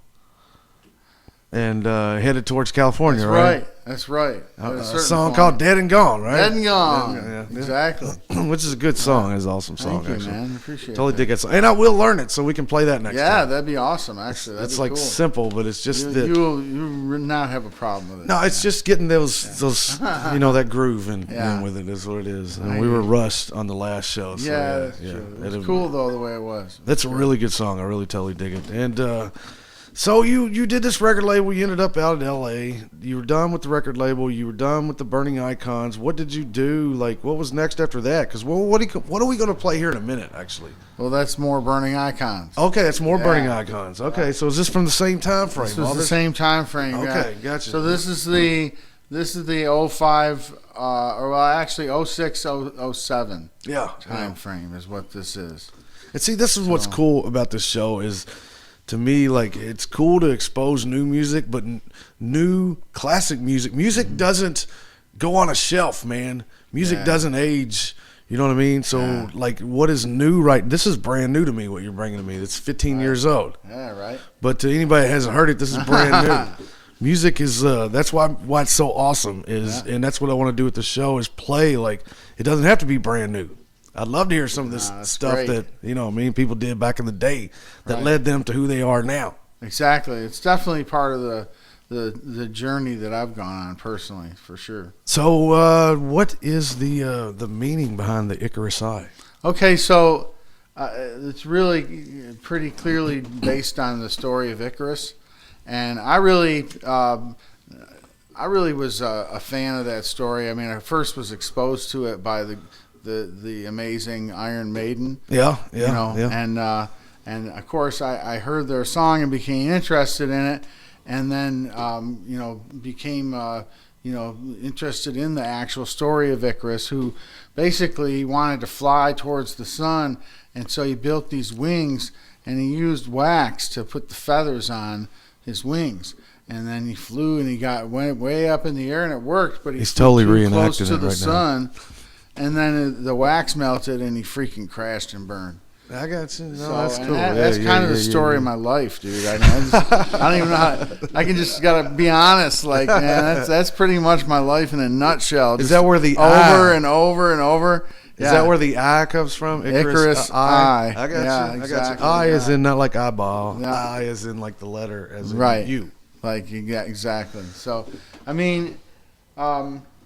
and headed towards California, right? That's right. A song called Dead and Gone, right? Dead and Gone. Exactly. Which is a good song. It's an awesome song. Thank you, actually. man. Appreciate totally that. dig that song. And I will learn it so we can play that next time. Yeah, that'd be awesome, actually. It's like cool. Simple, but it's just that. You will not have a problem with it. No, it's just getting those that groove in with it is what it is. And we were rushed on the last show. So that's true. It was cool, though, the way it was. That's a really good song. I really totally dig it. And so you did this record label. You ended up out in L.A. You were done with the record label. You were done with the Burning Icons. What did you do? Like, what was next after that? Because what are we going to play here in a minute, actually? Well, that's more Burning Icons. Okay, that's more Burning Icons. Okay, so is this from the same time frame? This was the same time frame. Okay, gotcha. So this is the 05, or well, actually 06, 07 time frame is what this is. And see, this is what's cool about this show is, to me, like, it's cool to expose new music, but new classic music. Music doesn't go on a shelf, man. Music doesn't age. You know what I mean? So, like, what is new this is brand new to me, what you're bringing to me. It's 15 years old. Yeah, right. But to anybody that hasn't heard it, this is brand new. Music is, that's why it's so awesome is, and that's what I want to do with the show is play, like, it doesn't have to be brand new. I'd love to hear some of this stuff that, people did back in the day that led them to who they are now. Exactly. It's definitely part of the journey that I've gone on personally, for sure. So what is the meaning behind the Icarus Eye? Okay, so it's really pretty clearly based on the story of Icarus. And I really was a fan of that story. I mean, I first was exposed to it by the amazing Iron Maiden. And of course I heard their song and became interested in it, and then became interested in the actual story of Icarus, who basically wanted to fly towards the sun, and so he built these wings and he used wax to put the feathers on his wings. And then he flew and went way up in the air and it worked, but he's totally too reenacting close to it the right sun. And then the wax melted and he freaking crashed and burned. I got you. No, So, that's and cool. that's kind of the story of my life, dude. I don't even know how. I can just gotta be honest. Like, man, that's pretty much my life in a nutshell. Is that where the over eye? and over and over? Is that where the eye comes from? Icarus eye. I got you. Yeah, I got exactly. you. Eye is in not like eyeball. Yeah. Eye is in like the letter as in Right. you. Like, yeah, exactly. So, I mean,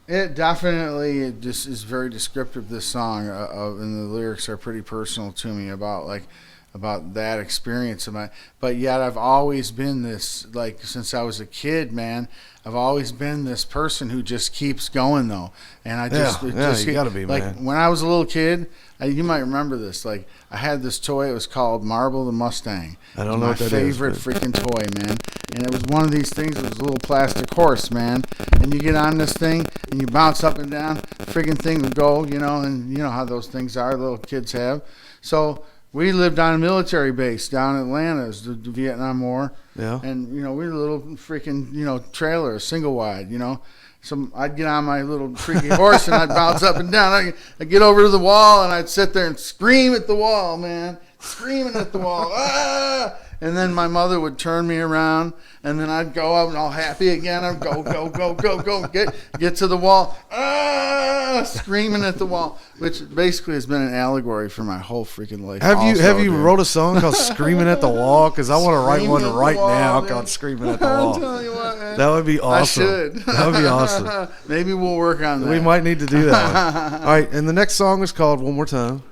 it definitely just is very descriptive, this song, and the lyrics are pretty personal to me about that experience of mine. But yet I've always been this, like, since I was a kid, man, I've always been this person who just keeps going, though. And I just, you gotta be, like, man. when I was a little kid, you might remember this, like, I had this toy, it was called Marble the Mustang. I don't know what that my is, favorite but- freaking toy, man. And it was one of these things, it was a little plastic horse, man. And you get on this thing, and you bounce up and down, the freaking thing would go, and you know how those things are, little kids have. So we lived on a military base down in Atlanta. It was the Vietnam War. Yeah. And, we were a little freaking, trailer, single wide, So I'd get on my little freaking horse and I'd bounce up and down. I'd get over to the wall and I'd sit there and scream at the wall, man. Screaming at the wall. Ah! And then my mother would turn me around, and then I'd go up and all happy again. I'd go, get to the wall, screaming at the wall, which basically has been an allegory for my whole freaking life. Have you wrote a song called "Screaming at the Wall"? Because I want to write one right now called "Screaming at the Wall." I'm telling you what, man. That would be awesome. I should. That would be awesome. Maybe we'll work on that. We might need to do that one. All right, and the next song is called one more time.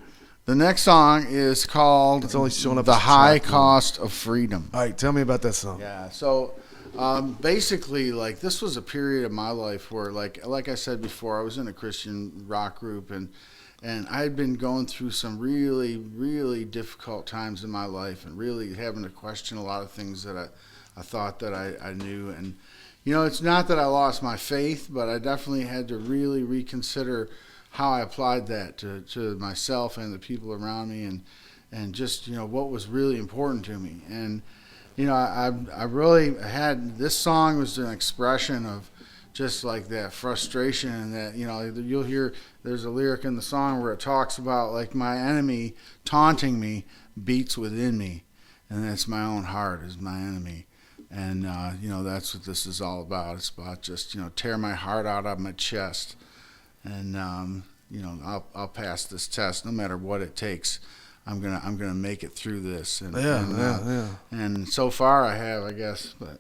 The next song is called It's only showing up The as a High track Cost of Freedom. All right, tell me about that song. Yeah, so basically, like, this was a period of my life where, like I said before, I was in a Christian rock group, and I had been going through some really, really difficult times in my life, and really having to question a lot of things that I thought that I knew. And, you know, it's not that I lost my faith, but I definitely had to really reconsider how I applied that to myself and the people around me, and just, you know, what was really important to me. And, you know, I really had, this song was an expression of just like that frustration, and that, you know, you'll hear there's a lyric in the song where it talks about, like, my enemy taunting me beats within me, and that's my own heart is my enemy. And, you know, that's what this is all about. It's about just, you know, tear my heart out of my chest. And you know, I'll pass this test no matter what it takes. I'm gonna make it through this. And, and so far I have, I guess, but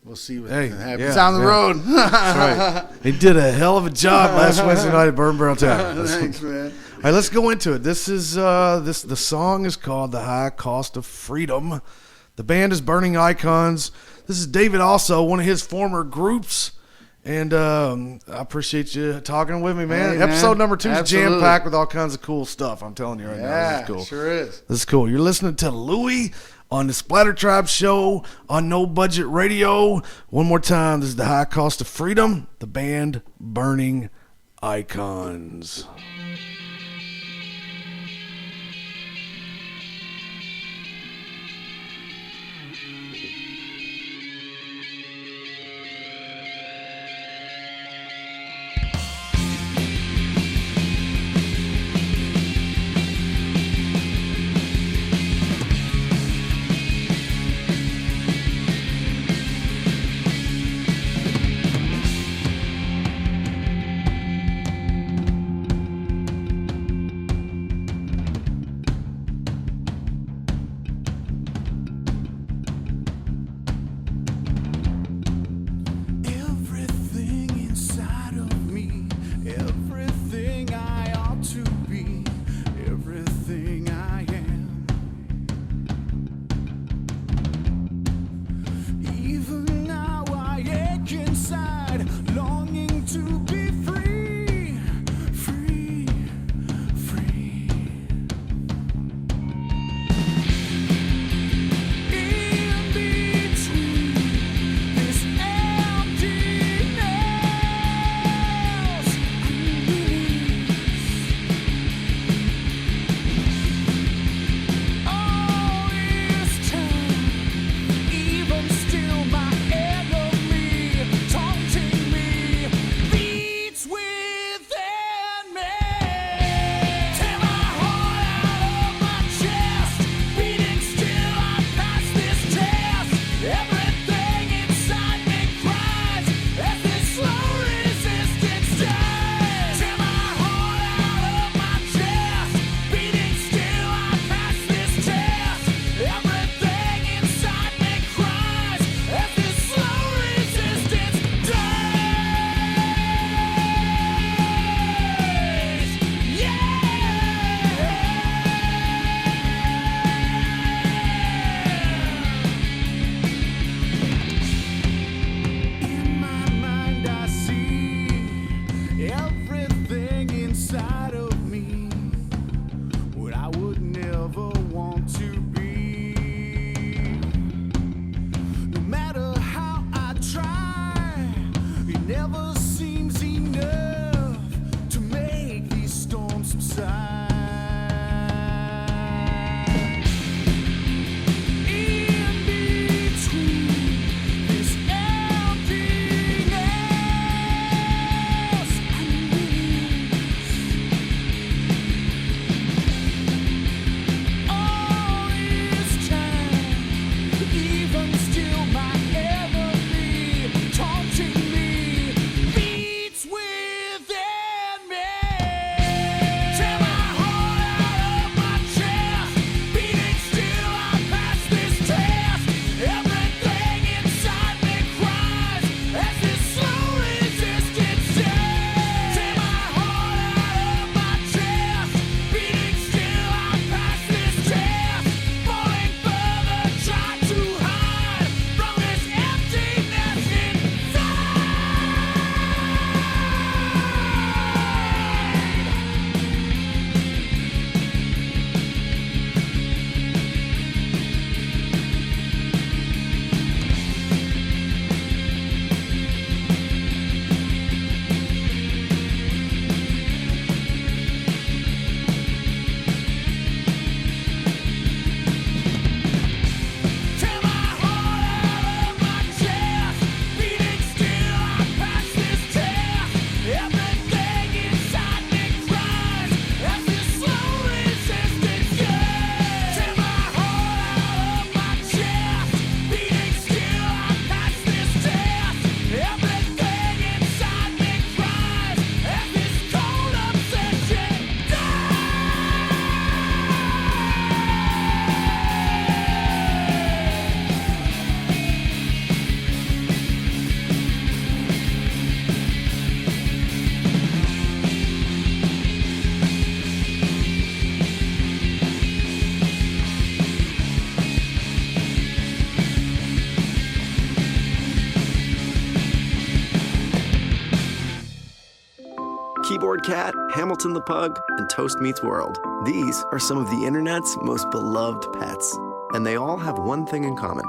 we'll see what happens down the road. That's right. He did a hell of a job last Wednesday night at Burton Brown Town. Thanks, man. All right, let's go into it. This is the song is called "The High Cost of Freedom." The band is Burning Icons. This is David, also one of his former groups. And I appreciate you talking with me, man. Hey, Episode number 2 is Absolutely. jam-packed with all kinds of cool stuff. I'm telling you right now. This is cool. Sure is. This is cool. You're listening to Louie on the SplatterTribe Show on No Budget Radio. One more time, this is The High Cost of Freedom, the band Burning Icons. even still my enemy, taunting me, beats within me. Tear my heart out of my chest, beating still I pass this test. Everything inside me cries as this slow resistance death. Tear my heart out of my chest, beating still I pass this test. Falling further, try to hide from this emptiness inside. Tear my heart out of my chest, beating still I pass this test. Everything inside me cries as this slow resistance gets. Tear my heart out of my chest, beating still I pass this test. Everything inside me cries as this cold obsession Keyboard Cat, Hamilton the Pug, and Toast Meets World. These are some of the internet's most beloved pets. And they all have one thing in common.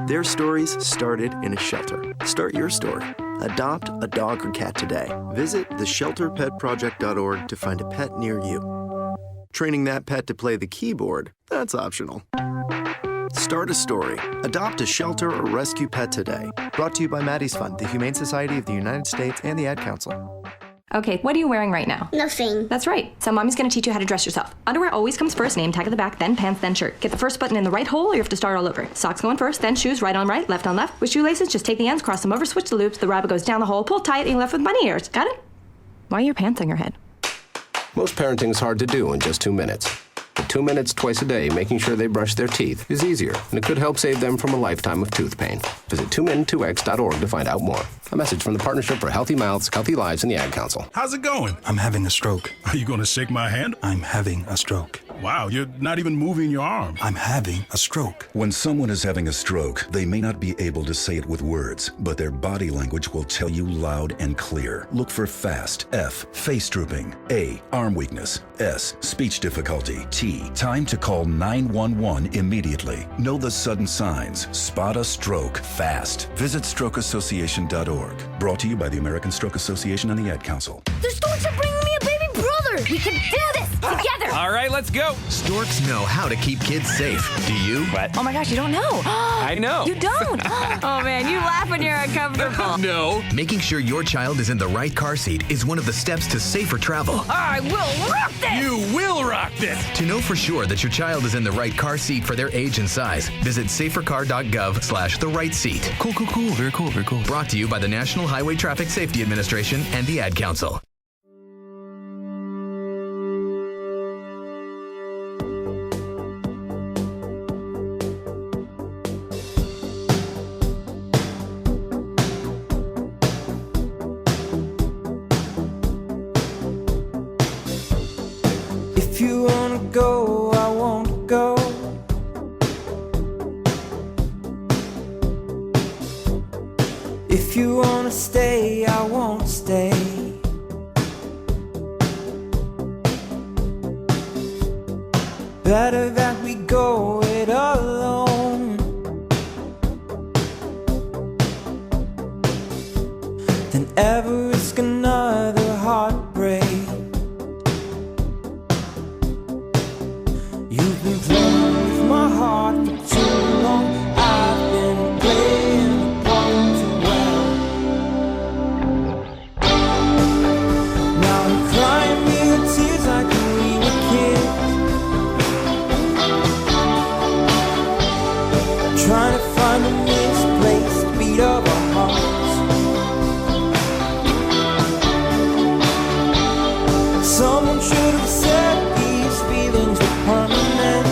Their stories started in a shelter. Start your story. Adopt a dog or cat today. Visit theshelterpetproject.org to find a pet near you. Training that pet to play the keyboard, that's optional. Start a story. Adopt a shelter or rescue pet today. Brought to you by Maddie's Fund, the Humane Society of the United States, and the Ad Council. Okay, what are you wearing right now? Nothing. That's right. So mommy's gonna teach you how to dress yourself. Underwear always comes first, name tag at the back, then pants, then shirt. Get the first button in the right hole or you have to start all over. Socks going first, then shoes, right on right, left on left. With shoelaces, just take the ends, cross them over, switch the loops, the rabbit goes down the hole, pull tight, and you're left with bunny ears. Got it? Why are your pants on your head? Most parenting's hard to do in just 2 minutes. But 2 minutes twice a day making sure they brush their teeth is easier, and it could help save them from a lifetime of tooth pain. Visit 2min2x.org to find out more. A message from the Partnership for Healthy Mouths, Healthy Lives, and the Ad Council. How's it going? I'm having a stroke. Are you going to shake my hand? I'm having a stroke. Wow, you're not even moving your arm. I'm having a stroke. When someone is having a stroke, they may not be able to say it with words, but their body language will tell you loud and clear. Look for FAST. F. Face drooping. A. Arm weakness. S. Speech difficulty. T. Time to call 911 immediately. Know the sudden signs. Spot a stroke fast. Visit strokeassociation.org. Brought to you by the American Stroke Association and the Ad Council. The storks are bringing me a baby brother. We can do this together. All right, let's go. Storks know how to keep kids safe. Do you? What? Oh my gosh, you don't know. I know. You don't. Oh man, you laugh when you're uncomfortable. No. Making sure your child is in the right car seat is one of the steps to safer travel. I will rock this. You will rock this. To know for sure that your child is in the right car seat for their age and size, visit safercar.gov/the right seat. Cool. Very cool. Brought to you by the National Highway Traffic Safety Administration and the Ad Council. If you wanna go, I won't go. If you wanna stay, I won't stay. Better that we go it alone than ever risk another heartbreak. You've been playing with my heart for too long. I've been playing the part too well. Now I'm crying me the tears like when we were kids, trying to find find the misplaced beat of our hearts. Someone should have said these feelings were permanent.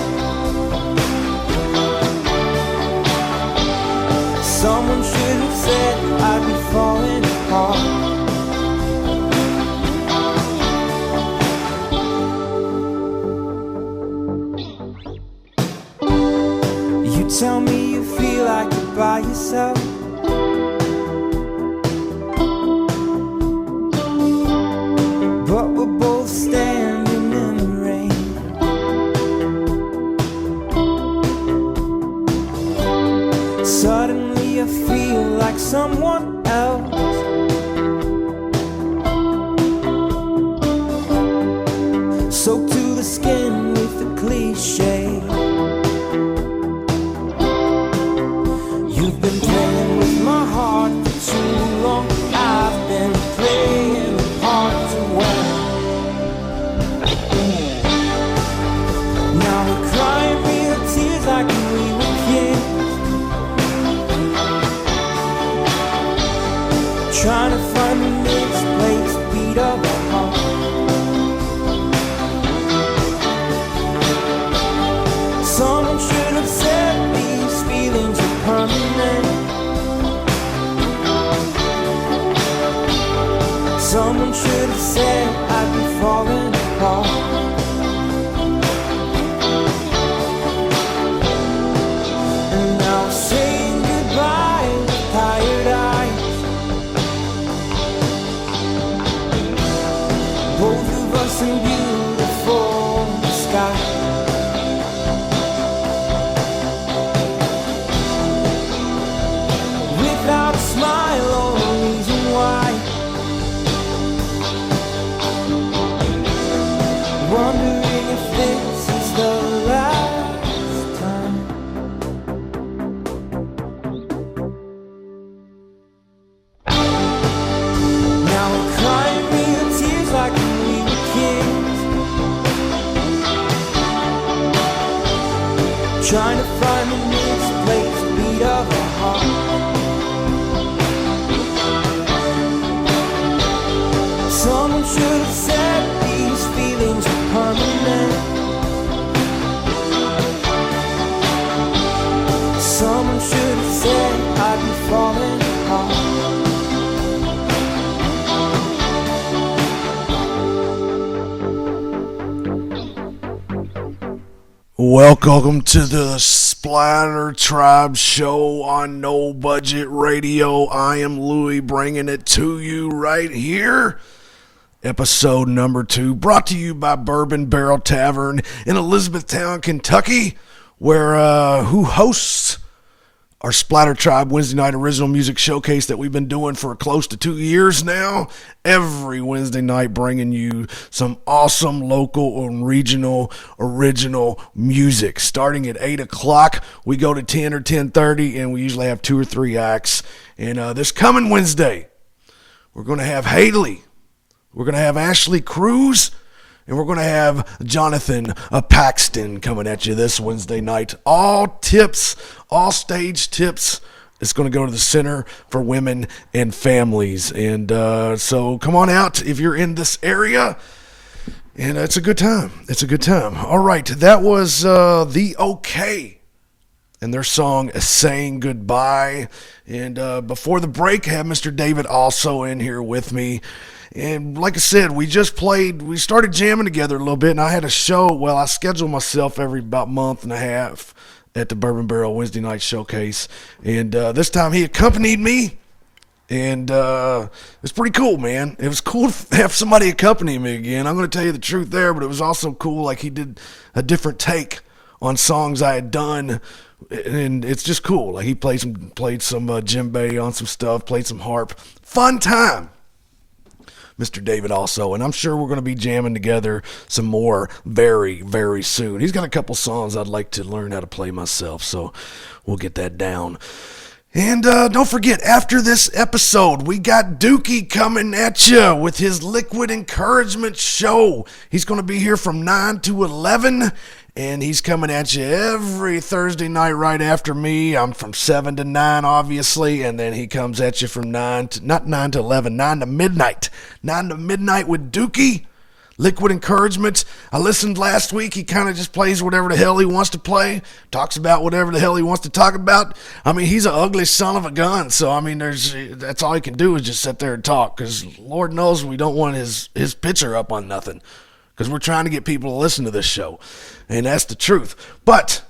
Someone should have said I'd be falling apart. You tell me you feel like you're by yourself. But we're both standing in the rain. Suddenly I feel like someone else. Soaked to the skin with the cliche. You've been playing with my heart for too long. I've been playing a part too well. Now we're crying real tears like we were kids, trying to find the misplaced beat of our heart. Someone should have said these feelings are permanent. Someone should have said I'd be falling apart. And now I'm saying goodbye with tired eyes. Both of us in beautiful sky. Without a smile or a reason why. Wondering if this is the last time. Now we're crying real tears like we were kids, trying to find the misplaced beat of our heart. Someone should have said these feelings were permanent. Someone should have said I'd be falling apart. Welcome to the SplatterTribe Show on No Budget Radio. I am Louie, bringing it to you right here. Episode number 2, brought to you by Bourbon Barrel Tavern in Elizabethtown, Kentucky, where who hosts our SplatterTribe Wednesday night original music showcase that we've been doing for close to 2 years now. Every Wednesday night, bringing you some awesome local and regional original music. Starting at 8 o'clock, we go to 10 or 10:30, and we usually have 2 or 3 acts. And this coming Wednesday, we're going to have Haley. We're going to have Ashley Cruz, and we're going to have Jonathan Paxton coming at you this Wednesday night. All tips, all stage tips. It's going to go to the Center for Women and Families. And so come on out if you're in this area. And it's a good time. It's a good time. All right, that was The OK and their song Saying Goodbye. And before the break, I have Mr. David also in here with me. And like I said, we started jamming together a little bit, and I had a show. Well, I schedule myself every about month and a half at the Bourbon Barrel Wednesday night showcase. And this time he accompanied me, and it's pretty cool, man. It was cool to have somebody accompany me again. I'm going to tell you the truth there, but it was also cool, like he did a different take on songs I had done. And it's just cool. Like he played some djembe on some stuff, played some harp. Fun time. Mr. David also, and I'm sure we're going to be jamming together some more very, very soon. He's got a couple songs I'd like to learn how to play myself, so we'll get that down. And don't forget, after this episode, we got Dookie coming at you with his Liquid Encouragement Show. He's going to be here from 9 to 11, And he's coming at you every Thursday night right after me. I'm from 7 to 9, obviously, and then he comes at you from 9 to 11, 9 to midnight. 9 to midnight with Dookie, Liquid Encouragement. I listened last week. He kind of just plays whatever the hell he wants to play, talks about whatever the hell he wants to talk about. I mean, he's an ugly son of a gun, so, I mean, that's all he can do is just sit there and talk, because Lord knows we don't want his picture up on nothing, because we're trying to get people to listen to this show, and that's the truth. But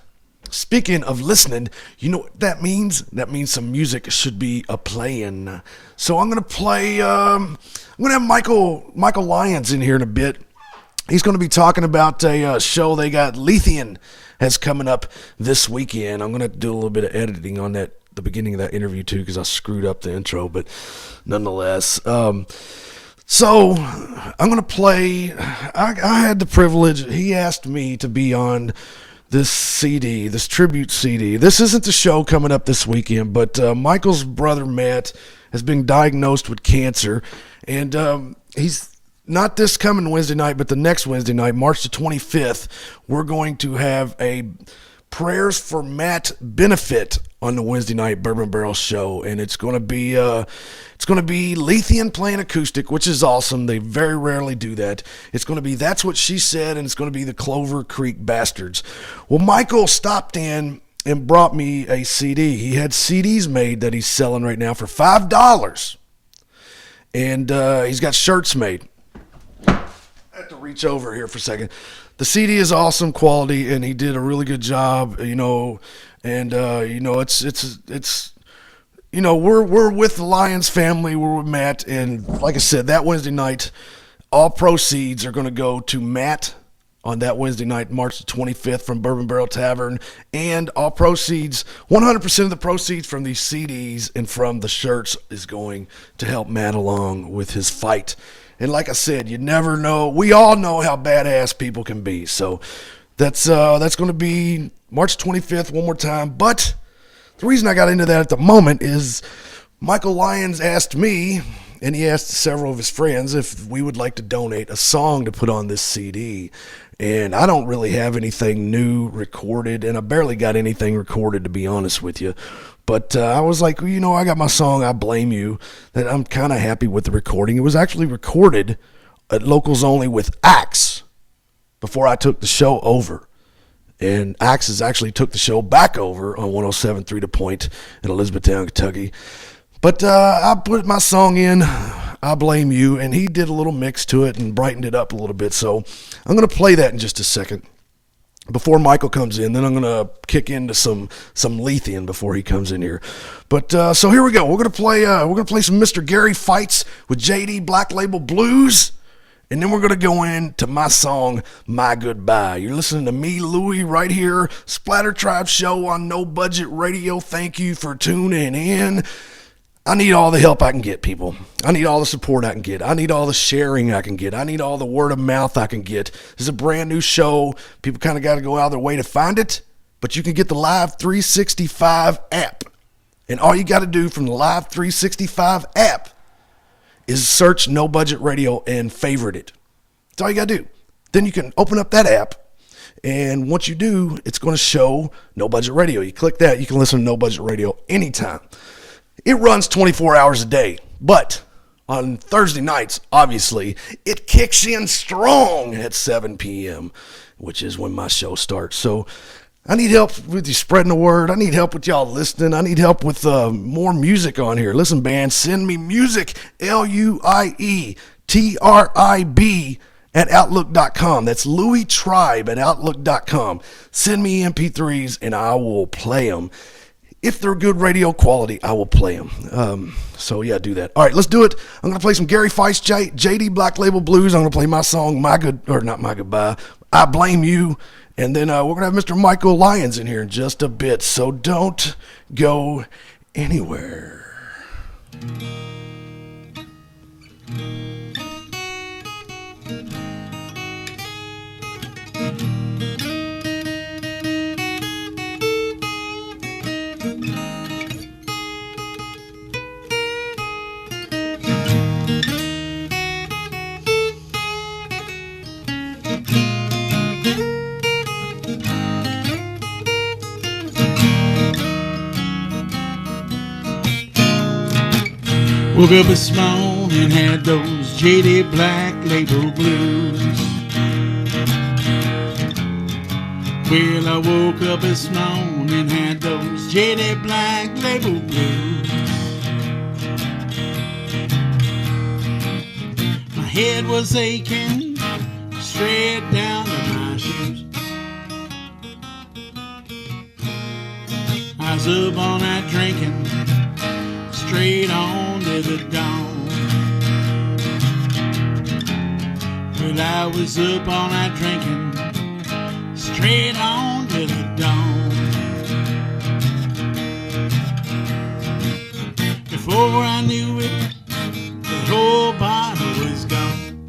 speaking of listening, you know what that means? That means some music should be a-playing. So I'm going to play, I'm going to have Michael Lyons in here in a bit. He's going to be talking about a show they got. Lyons has coming up this weekend. I'm going to do a little bit of editing on that, the beginning of that interview too, because I screwed up the intro, but nonetheless, so I'm going to play, I had the privilege, he asked me to be on this CD, this tribute CD. This isn't the show coming up this weekend, but Michael's brother Matt has been diagnosed with cancer, and he's not this coming Wednesday night, but the next Wednesday night, March the 25th, we're going to have a Prayers for Matt benefit on the Wednesday night Bourbon Barrel show, and it's going to be Lyons playing acoustic, which is awesome. They very rarely do that. It's going to be That's What She Said, and it's going to be the Clover Creek Bastards. Well, Michael stopped in and brought me a CD. He had CDs made that he's selling right now for $5, and he's got shirts made. I have to reach over here for a second. The CD is awesome quality, and he did a really good job, you know, and you know, it's you know, we're with the Lyons family, we're with Matt, and like I said, that Wednesday night, all proceeds are going to go to Matt on that Wednesday night, March the 25th, from Bourbon Barrel Tavern, and all proceeds, 100% of the proceeds from these CDs and from the shirts is going to help Matt along with his fight. And like I said, you never know. We all know how badass people can be. So that's going to be March 25th one more time. But the reason I got into that at the moment is Michael Lyons asked me, and he asked several of his friends, if we would like to donate a song to put on this CD. And I don't really have anything new recorded, and I barely got anything recorded, to be honest with you. But I was like, well, you know, I got my song, I Blame You, that I'm kind of happy with the recording. It was actually recorded at Locals Only with Axe before I took the show over. And Axe has actually took the show back over on 107.3 The Point in Elizabethtown, Kentucky. But I put my song in, I Blame You, and he did a little mix to it and brightened it up a little bit. So I'm going to play that in just a second before Michael comes in. Then I'm going to kick into some Lyons before he comes in here. But so here we go. We're going to play some Mr. Gary Fights with JD Black Label Blues. And then we're going to go into my song, My Goodbye. You're listening to me, Louie, right here. SplatterTribe Show on No Budget Radio. Thank you for tuning in. I need all the help I can get, people. I need all the support I can get. I need all the sharing I can get. I need all the word of mouth I can get. This is a brand new show. People kind of got to go out of their way to find it. But you can get the Live 365 app. And all you got to do from the Live 365 app is search No Budget Radio and favorite it. That's all you got to do. Then you can open up that app, and once you do, it's going to show No Budget Radio. You click that, you can listen to No Budget Radio anytime. It runs 24 hours a day, but on Thursday nights, obviously, it kicks in strong at 7 p.m., which is when my show starts. So I need help with you spreading the word. I need help with y'all listening. I need help with more music on here. Listen, band, send me music, LUIETRIB at Outlook.com. That's Louie Tribe at Outlook.com. Send me MP3s and I will play them. If they're good radio quality, I will play them. So yeah, do that. All right, let's do it. I'm going to play some Gary Fights, JD Black Label Blues. I'm going to play my song, not My Goodbye, I Blame You. And then we're going to have Mr. Michael Lyons in here in just a bit. So don't go anywhere. Woke up this morning, had those JD Black Label blues. Well, I woke up this morning, had those JD Black Label blues. My head was aching, straight down to my shoes. I was up all night drinking, straight on to the dawn. Well, I was up all night drinking, straight on to the dawn. Before I knew it, the whole bottle was gone.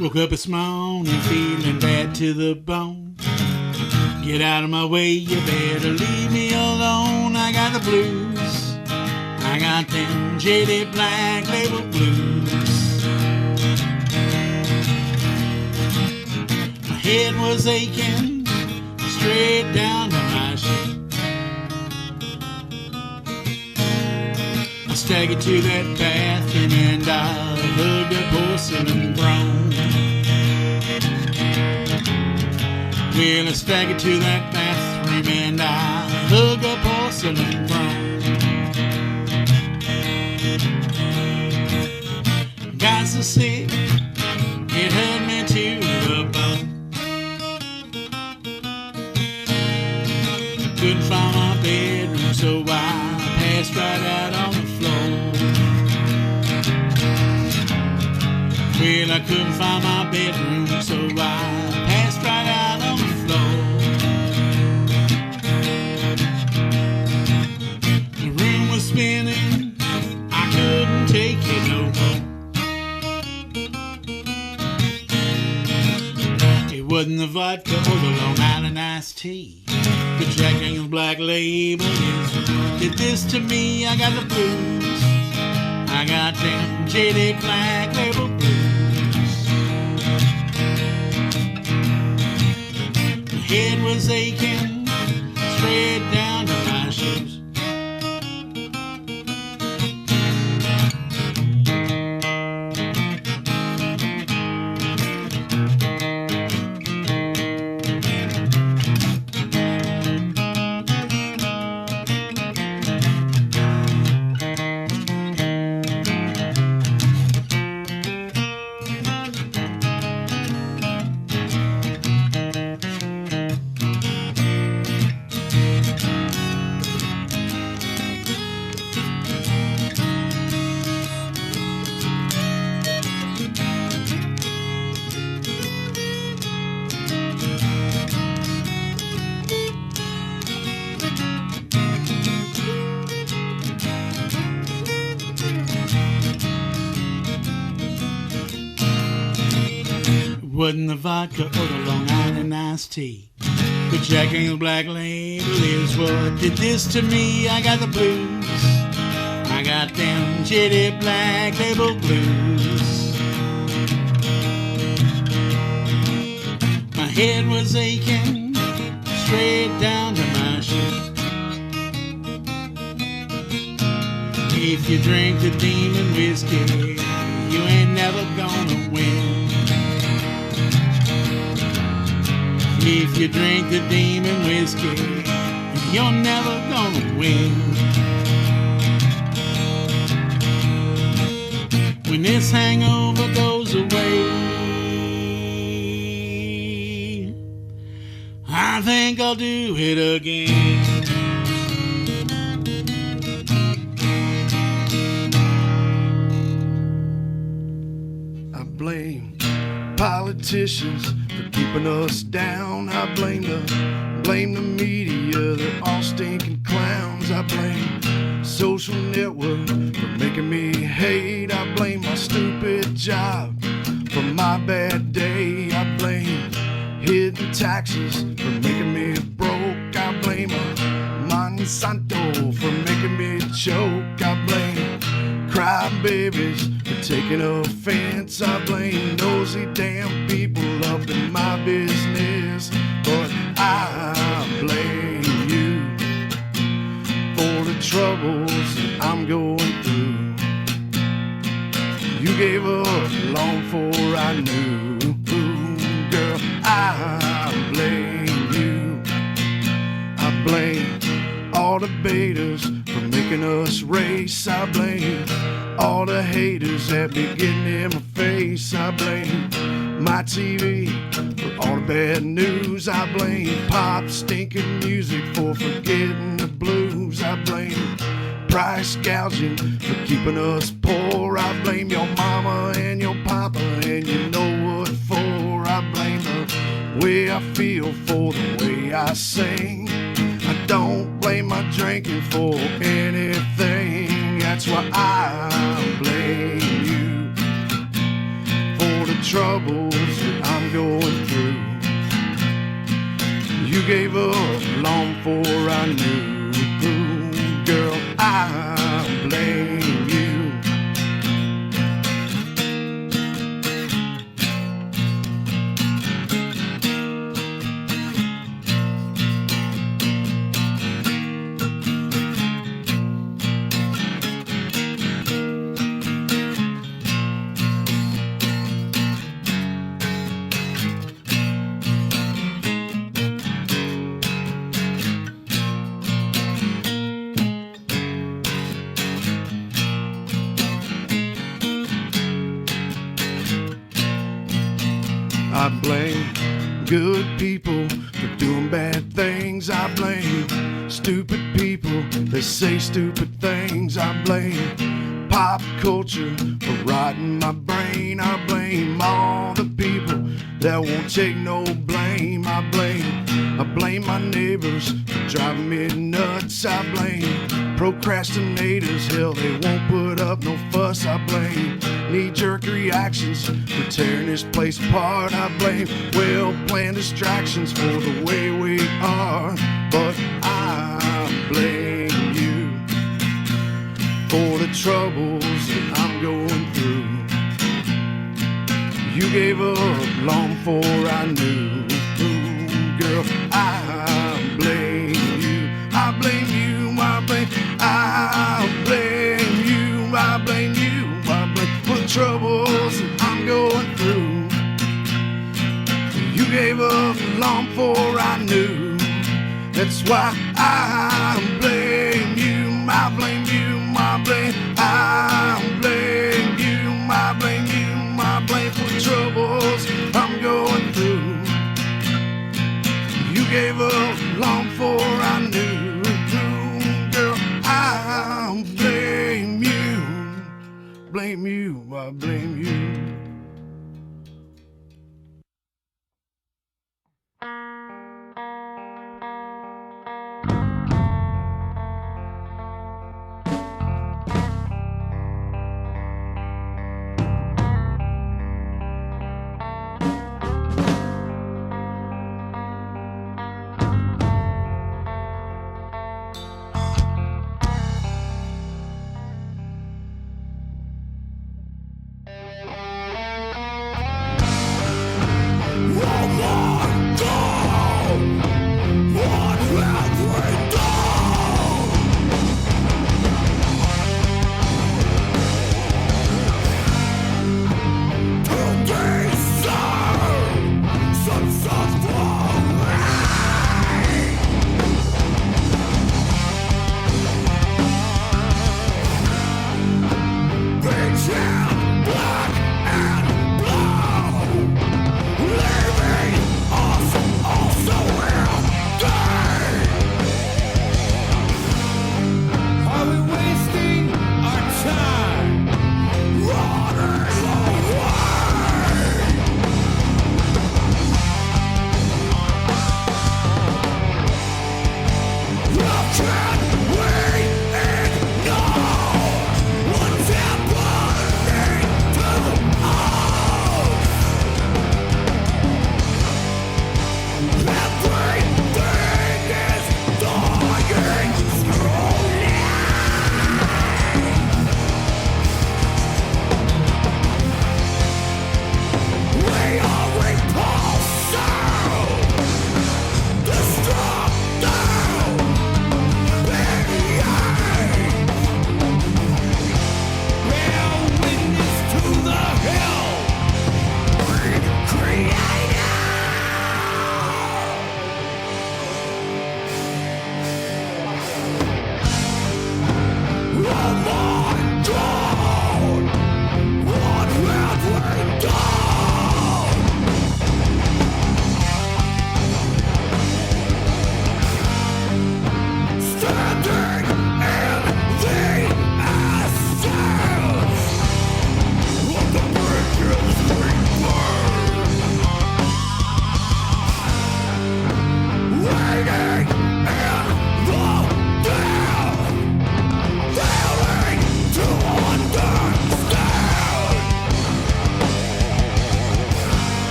Woke up this morning feeling bad to the bone. Get out of my way, you better leave me alone. I got the blues, I got them JD Black Label blues. My head was aching, straight down to my shoes. I staggered to that bathroom and I hugged a porcelain throne. Well, I staggered to that bathroom and I hugged a porcelain throne. Got so sick, it hurt me to the bone. Couldn't find my bedroom, so I passed right out on the floor. Well, I couldn't find my bedroom, so I passed right out on the floor. The room was spinning, I couldn't take it no more. It wasn't the vodka or the Long Island iced tea. The Jack Daniel's Black Label did this to me. I got the blues, I got them JD Black Label blues. My head was aching, straight down to my shoes. Wasn't the vodka or the Long Island iced tea. The Jack Daniel's Black Label is what did this to me. I got the blues, I got them JD Black Label blues. My head was aching, straight down to my shoes. If you drink the demon whiskey, you ain't never gonna win. If you drink the demon whiskey, you're never gonna win. When this hangover goes away, I think I'll do it again. I blame politicians for keeping us down. I blame the media, they're all stinking clowns. I blame social network for making me hate. I blame my stupid job for my bad day. I blame hidden taxes for making me broke. I blame Monsanto for making me choke. I blame crybabies for taking offense. I blame nosy damn people up in my business. But I blame you for I knew. Girl, I blame you. I blame all the betas for making us race. I blame all the haters that be getting in my face. I blame my TV for all the bad news. I blame pop stinking music for forgetting the blues. I blame price gouging for keeping us poor. I blame your mama and your papa, and you know what for. I blame the way I feel for the way I sing. I don't blame my drinking for anything. That's why I blame you for the troubles that I'm going through. You gave up long before I knew. Girl, I blame you. I blame good people for doing bad things. I blame stupid people that say stupid things. I blame pop culture for rotting my brain. I blame all the people that won't take no blame. I blame my neighbors for driving me nuts. I blame procrastinators, hell, they won't put up no fuss. I blame knee-jerk reactions for tearing this place apart. I blame well-planned distractions for the way we are. But I blame you for the troubles that I'm going through. You gave up long before I knew. Girl, I blame you. I blame you. I blame you. I blame you. I blame for the troubles that I'm going through. You gave up long before I knew. That's why I blame you. I blame you. I blame you. I blame you. I blame for the troubles I'm going through. You gave up long before I knew. Girl, I blame you. Blame you. I blame you.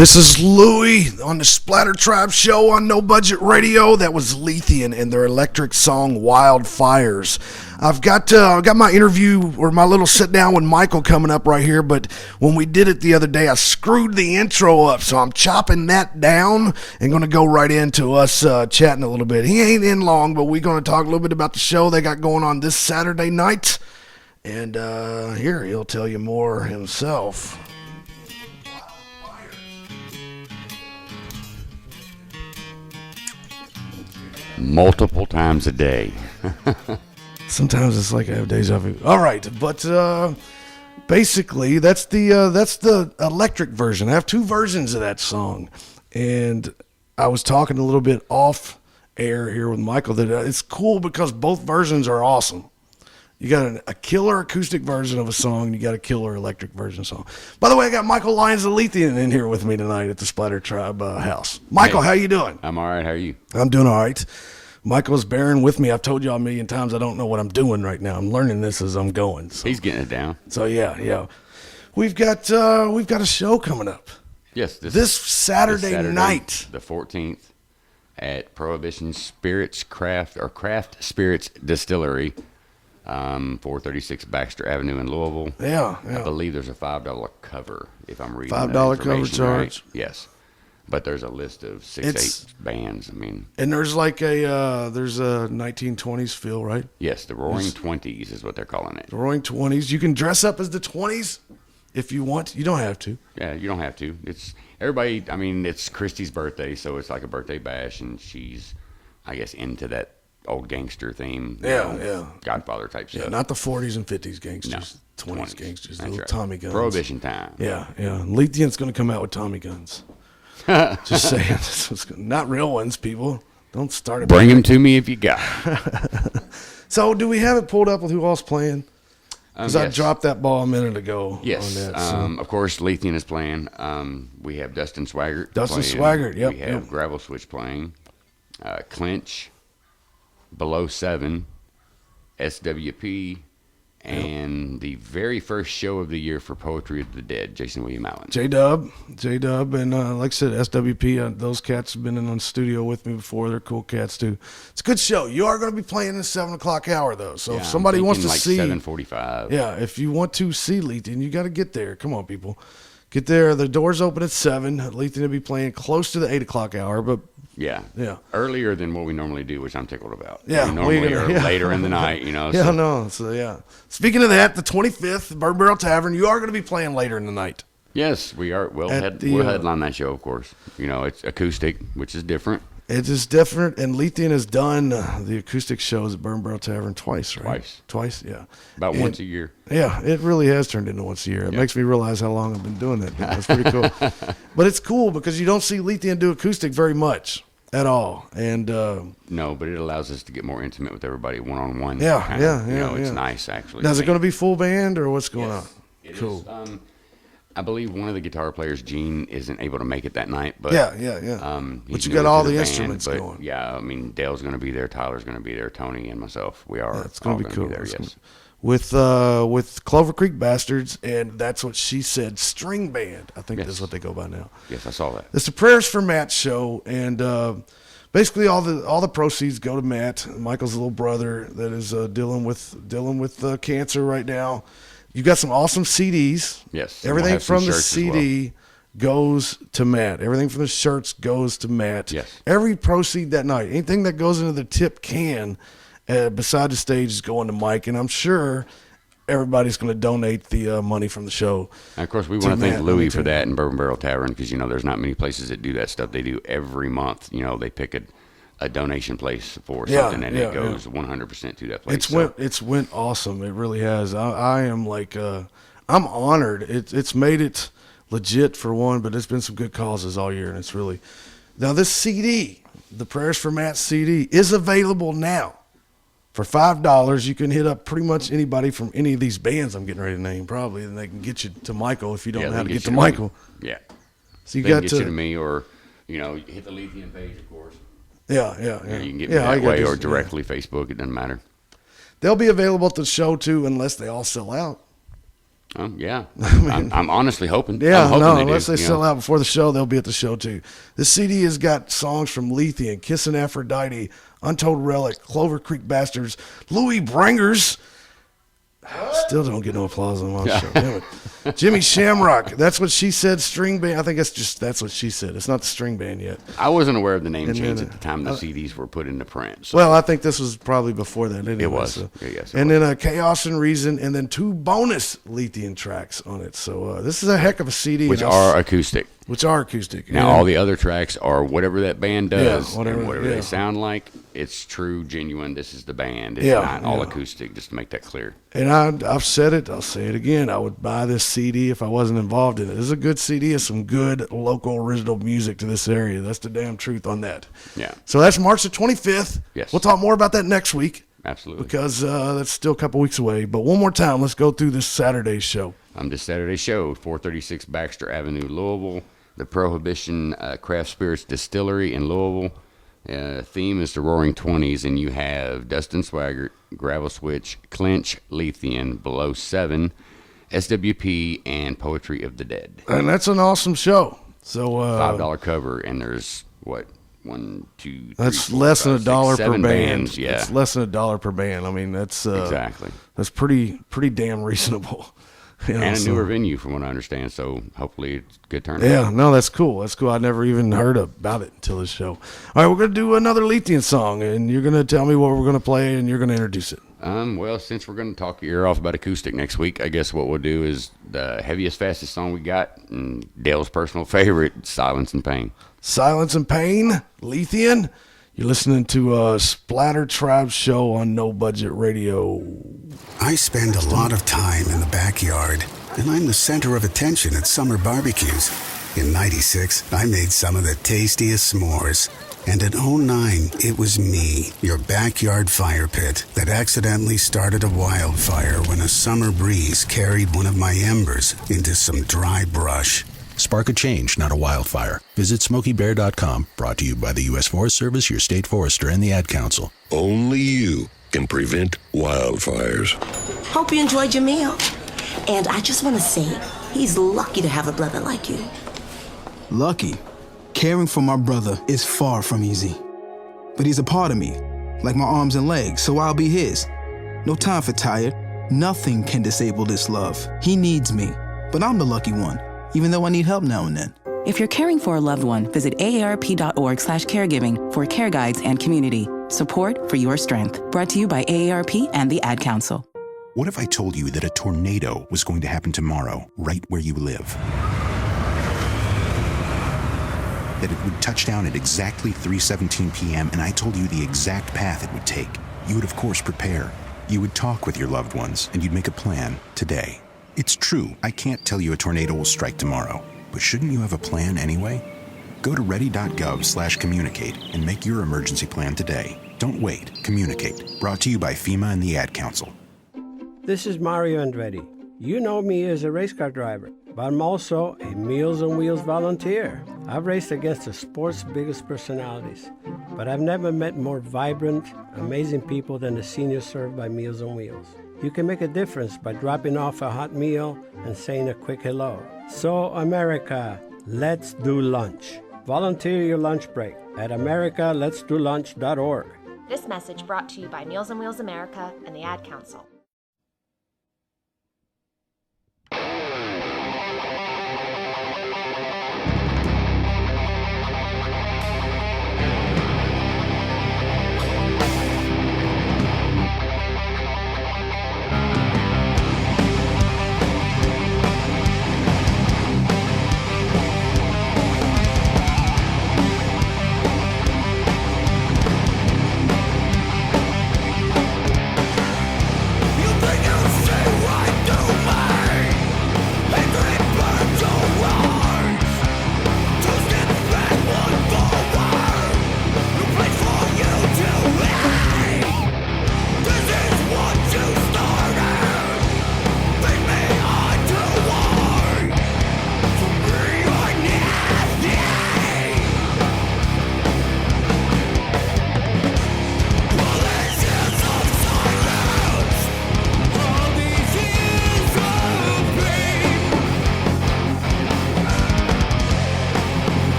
This is Louie on the SplatterTribe Show on No Budget Radio. That was Lyons and their electric song Wildfires. I've got my interview or my little sit down with Michael coming up right here, but when we did it the other day, I screwed the intro up, so I'm chopping that down and going to go right into us chatting a little bit. He ain't in long, but we're going to talk a little bit about the show they got going on this Saturday night, and here he'll tell you more himself. Multiple times a day. Sometimes it's like I have deja vu. All right, but basically that's the electric version. I have two versions of that song, and I was talking a little bit off air here with Michael that it's cool because both versions are awesome. You got a killer acoustic version of a song, and you got a killer electric version of a song. By the way, I got Michael Lyons of Lyons in here with me tonight at the SplatterTribe house. Michael, how you doing? I'm all right. How are you? I'm doing all right. Michael's bearing with me. I've told y'all a million times I don't know what I'm doing right now. I'm learning this as I'm going. So. He's getting it down. So yeah. We've got a show coming up. Yes, this Saturday night, the 14th, at Prohibition Spirits Craft Spirits Distillery. 436 Baxter Avenue in Louisville. Yeah. I believe there's a $5 cover if I'm reading $5 cover charge. Right. Yes, but there's a list of 8 bands. I mean, and there's like a 1920s feel, right? Yes, the Roaring 20s is what they're calling it. The Roaring 20s. You can dress up as the 20s if you want. You don't have to. Yeah, you don't have to. It's everybody. I mean, it's Christy's birthday, so it's like a birthday bash, and she's, I guess, into that old gangster theme, yeah, Godfather type stuff. Yeah, not the 40s and 50s gangsters, 20s gangsters, the little right. Tommy guns. Prohibition time. Yeah. Lyons going to come out with Tommy guns. Just saying, not real ones, people. Don't start it. Bring them to me if you got. So, do we have it pulled up with who else playing? Because Yes. I dropped that ball a minute ago. Yes, on that, so. of course, Lyons is playing. We have Dustin Swaggart. Yep. We have Gravel Switch playing. Clinch. Below 7, SWP, and the very first show of the year for Poetry of the Dead, Jason William Allen. J-Dub, and like I said, SWP, those cats have been in the studio with me before. They're cool cats, too. It's a good show. You are going to be playing in the 7 o'clock hour, though, so if somebody wants to like see... 7:45. Yeah, if you want to see Lyons, you got to get there. Come on, people. Get there. The doors open at 7. Lyons will be playing close to the 8 o'clock hour, but... Yeah. Earlier than what we normally do, which I'm tickled about. Yeah. We normally are later in the night, you know. So. Speaking of that, the 25th, Burn Barrel Tavern, you are going to be playing later in the night. Yes, we are. We'll headline that show, of course. You know, it's acoustic, which is different. It is different, and Lyons has done the acoustic shows at Burn Barrel Tavern twice, right? Twice, yeah. About once a year. Yeah, it really has turned into once a year. It makes me realize how long I've been doing that. That's pretty cool. But it's cool because you don't see Lyons do acoustic very much. At all, and no, but it allows us to get more intimate with everybody one-on-one. Yeah. It's nice actually. Now, is it going to be full band or what's going on? It cool. Is, I believe one of the guitar players, Gene, isn't able to make it that night, but But you got all the instruments going. Yeah, I mean, Dale's going to be there, Tyler's going to be there, Tony and myself. We are. It's going to be cool. Be there, yes. With Clover Creek Bastards, and That's What She Said string band. I think that's what they go by now. Yes, I saw that. It's the Prayers for Matt show, and basically all the proceeds go to Matt, Michael's little brother that is dealing with cancer right now. You got some awesome CDs. Yes, everything from the CD goes to Matt. Everything from the shirts goes to Matt. Yes, every proceed that night, anything that goes into the tip can. Beside the stage is going to Mike, and I'm sure everybody's going to donate the money from the show. And of course, we want to thank Louie for that and Bourbon Barrel Tavern because, you know, there's not many places that do that stuff. They do every month. You know, they pick a donation place for something, and it goes 100% to that place. It's went awesome. It really has. I am like, I'm honored. It's made it legit for one, but it's been some good causes all year, and it's really... Now, this CD, the Prayers for Matt CD, is available now. For $5, you can hit up pretty much anybody from any of these bands I'm getting ready to name, probably, and they can get you to Michael if you don't know how to get to Michael. Yeah. So they can get you to me, or, you know, hit the Lyons page, of course. Yeah. You can get me that way, or directly Facebook. It doesn't matter. They'll be available at the show, too, unless they all sell out. Yeah. I'm honestly hoping. Yeah, I'm hoping no, they unless do, they sell out before the show, they'll be at the show too. This CD has got songs from Lyons, Kissin' Aphrodite, Untold Relic, Clover Creek Bastards, Louis Brangers. Still don't get no applause on my show. Damn it. Jimmy Shamrock. That's what she said. String band. I think that's what she said. It's not the string band yet. I wasn't aware of the name And change then, at the time the CDs were put into print. So. Well, I think this was probably before that. Anyway, It was. So. Yes, and then Chaos and Reason, and then 2 bonus Lyons tracks on it. So this is a heck of a CD. Which are acoustic. Now, all the other tracks are whatever that band does, whatever they sound like. It's true, genuine. This is the band. It's Yeah, not all yeah. acoustic, just to make that clear. And I've said it, I'll say it again. I would buy this CD if I wasn't involved in it. This is a good CD. It's some good local original music to this area. That's the damn truth on that. Yeah. So that's March the 25th. Yes. We'll talk more about that next week. Absolutely. Because that's still a couple weeks away. But one more time, let's go through this Saturday's show. This Saturday show, 436 Baxter Avenue, Louisville. The Prohibition Craft Spirits Distillery in Louisville. Theme is the Roaring 20s, and you have Dustin Swaggart, Gravel Switch, Clinch, Lyons, Below 7, SWP, and Poetry of the Dead. And that's an awesome show. So $5 cover, and there's what? 1, 2, 3, that's 4, less 5, than $1 6, per 7 band. bands, yeah. It's less than $1 per band. I mean, that's exactly. That's pretty damn reasonable. You know, and a newer venue, from what I understand. So hopefully it's a good turnout. Yeah, no, that's cool. That's cool. I never even heard about it until this show. All right, we're going to do another Lyons song, and you're going to tell me what we're going to play, and you're going to introduce it. Well, since we're going to talk your ear off about acoustic next week, I guess what we'll do is the heaviest, fastest song we got, and Dale's personal favorite, Silence and Pain. Silence and Pain, Lyons. You're listening to SplatterTribe Show on No Budget Radio. I spend a lot of time in the backyard, and I'm the center of attention at summer barbecues. In '96, I made some of the tastiest s'mores. And in '09, it was me, your backyard fire pit, that accidentally started a wildfire when a summer breeze carried one of my embers into some dry brush. Spark a change, not a wildfire. Visit SmokeyBear.com, brought to you by the U.S. Forest Service, your state forester, and the Ad Council. Only you can prevent wildfires. Hope you enjoyed your meal. And I just want to say, he's lucky to have a brother like you. Lucky? Caring for my brother is far from easy. But he's a part of me, like my arms and legs, so I'll be his. No time for tired. Nothing can disable this love. He needs me, but I'm the lucky one, even though I need help now and then. If you're caring for a loved one, visit aarp.org/caregiving for care guides and community. Support for your strength. Brought to you by AARP and the Ad Council. What if I told you that a tornado was going to happen tomorrow, right where you live? That it would touch down at exactly 3:17 p.m., and I told you the exact path it would take. You would, of course, prepare. You would talk with your loved ones, and you'd make a plan today. It's true, I can't tell you a tornado will strike tomorrow, but shouldn't you have a plan anyway? Go to ready.gov/communicate and make your emergency plan today. Don't wait. Communicate. Brought to you by FEMA and the Ad Council. This is Mario Andretti. You know me as a race car driver, but I'm also a Meals on Wheels volunteer. I've raced against the sport's biggest personalities, but I've never met more vibrant, amazing people than the seniors served by Meals on Wheels. You can make a difference by dropping off a hot meal and saying a quick hello. So, America, let's do lunch. Volunteer your lunch break at americaletsdolunch.org. This message brought to you by Meals on Wheels America and the Ad Council.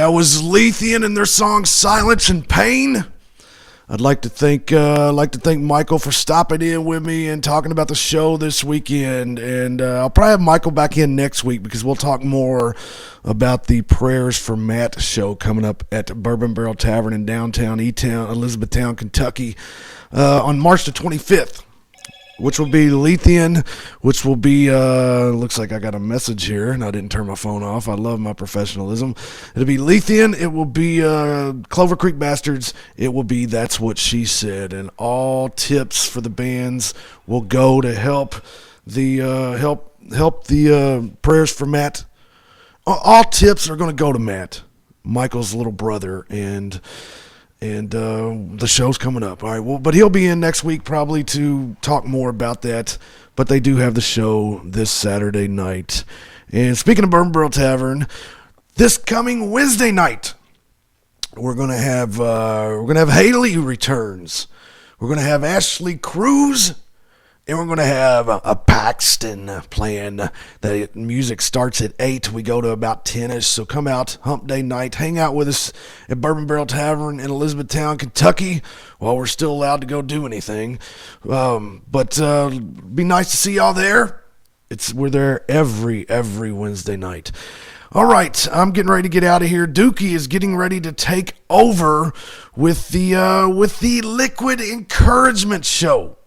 That was Lyons and their song "Silence and Pain." I'd like to thank Michael for stopping in with me and talking about the show this weekend. And I'll probably have Michael back in next week because we'll talk more about the Prayers for Matt show coming up at Bourbon Barrel Tavern in downtown E-Town, Elizabethtown, Kentucky, on March the 25th. Which will be Lyons, which will be, looks like I got a message here, and I didn't turn my phone off. I love my professionalism. It'll be Lyons, it will be Clover Creek Bastards, it will be That's What She Said, and all tips for the bands will go to help the Prayers for Matt. All tips are going to go to Matt, Michael's little brother, and the show's coming up. All right, well, but he'll be in next week probably to talk more about that. But they do have the show this Saturday night. And speaking of Bourbon Barrel Tavern, this coming Wednesday night, we're gonna have Haley returns. We're gonna have Ashley Cruz. And we're going to have a Paxton playing. The music starts at 8. We go to about 10ish. So come out hump day night. Hang out with us at Bourbon Barrel Tavern in Elizabethtown, Kentucky, while we're still allowed to go do anything. But be nice to see y'all there. We're there every Wednesday night. All right, I'm getting ready to get out of here. Dookie is getting ready to take over with the Liquid Encouragement Show.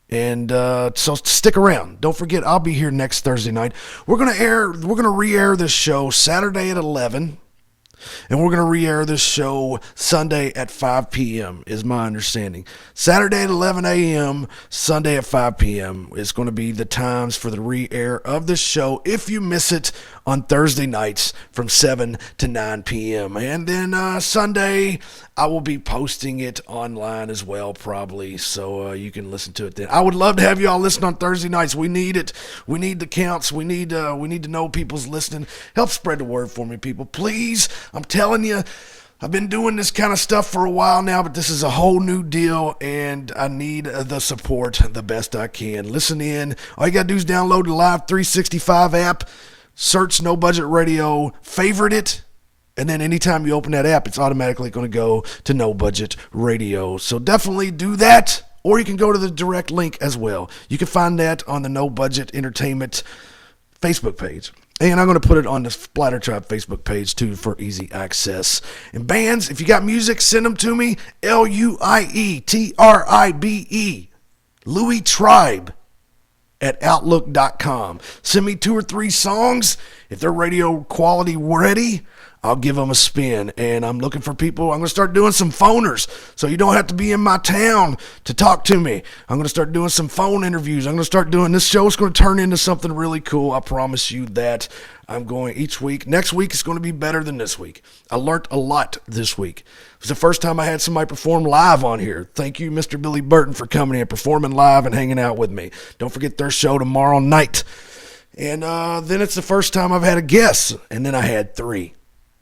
And so stick around. Don't forget, I'll be here next Thursday night. We're gonna re-air this show Saturday at 11, and we're gonna re-air this show Sunday at 5 p.m. is my understanding. Saturday at 11 a.m., Sunday at 5 p.m. is going to be the times for the re-air of this show. If you miss it on Thursday nights from 7 to 9 p.m. And then Sunday, I will be posting it online as well, probably, so you can listen to it then. I would love to have you all listen on Thursday nights. We need it. We need the counts. We need to know people's listening. Help spread the word for me, people. Please, I'm telling you, I've been doing this kind of stuff for a while now, but this is a whole new deal, and I need the support the best I can. Listen in. All you got to do is download the Live 365 app, search No Budget Radio, favorite it, and then anytime you open that app, it's automatically going to go to No Budget Radio. So definitely do that, or you can go to the direct link as well. You can find that on the No Budget Entertainment Facebook page. And I'm going to put it on the SplatterTribe Facebook page, too, for easy access. And bands, if you got music, send them to me. LUIETRIBE, Louis Tribe, at Outlook.com. Send me 2 or 3 songs. If they're radio quality ready, I'll give them a spin. And I'm looking for people. I'm going to start doing some phoners, so you don't have to be in my town to talk to me. I'm going to start doing some phone interviews. I'm going to start doing this show. It's going to turn into something really cool. I promise you that. I'm going each week. Next week is going to be better than this week. I learned a lot this week. It was the first time I had somebody perform live on here. Thank you, Mr. Billy Burton, for coming in, performing live, and hanging out with me. Don't forget their show tomorrow night. And then it's the first time I've had a guest, and then I had 3.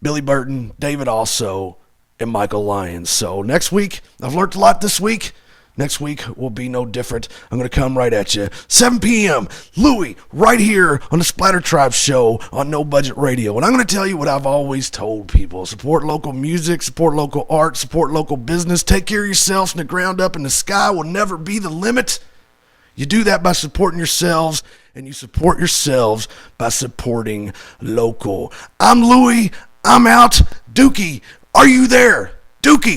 Billy Burton, David Also, and Michael Lyons. So next week, I've learned a lot this week. Next week will be no different. I'm going to come right at you. 7 p.m., Louie, right here on the SplatterTribe Show on No Budget Radio. And I'm going to tell you what I've always told people. Support local music, support local art, support local business. Take care of yourselves from the ground up, and the sky will never be the limit. You do that by supporting yourselves, and you support yourselves by supporting local. I'm Louie. I'm out. Dookie, are you there? Dookie.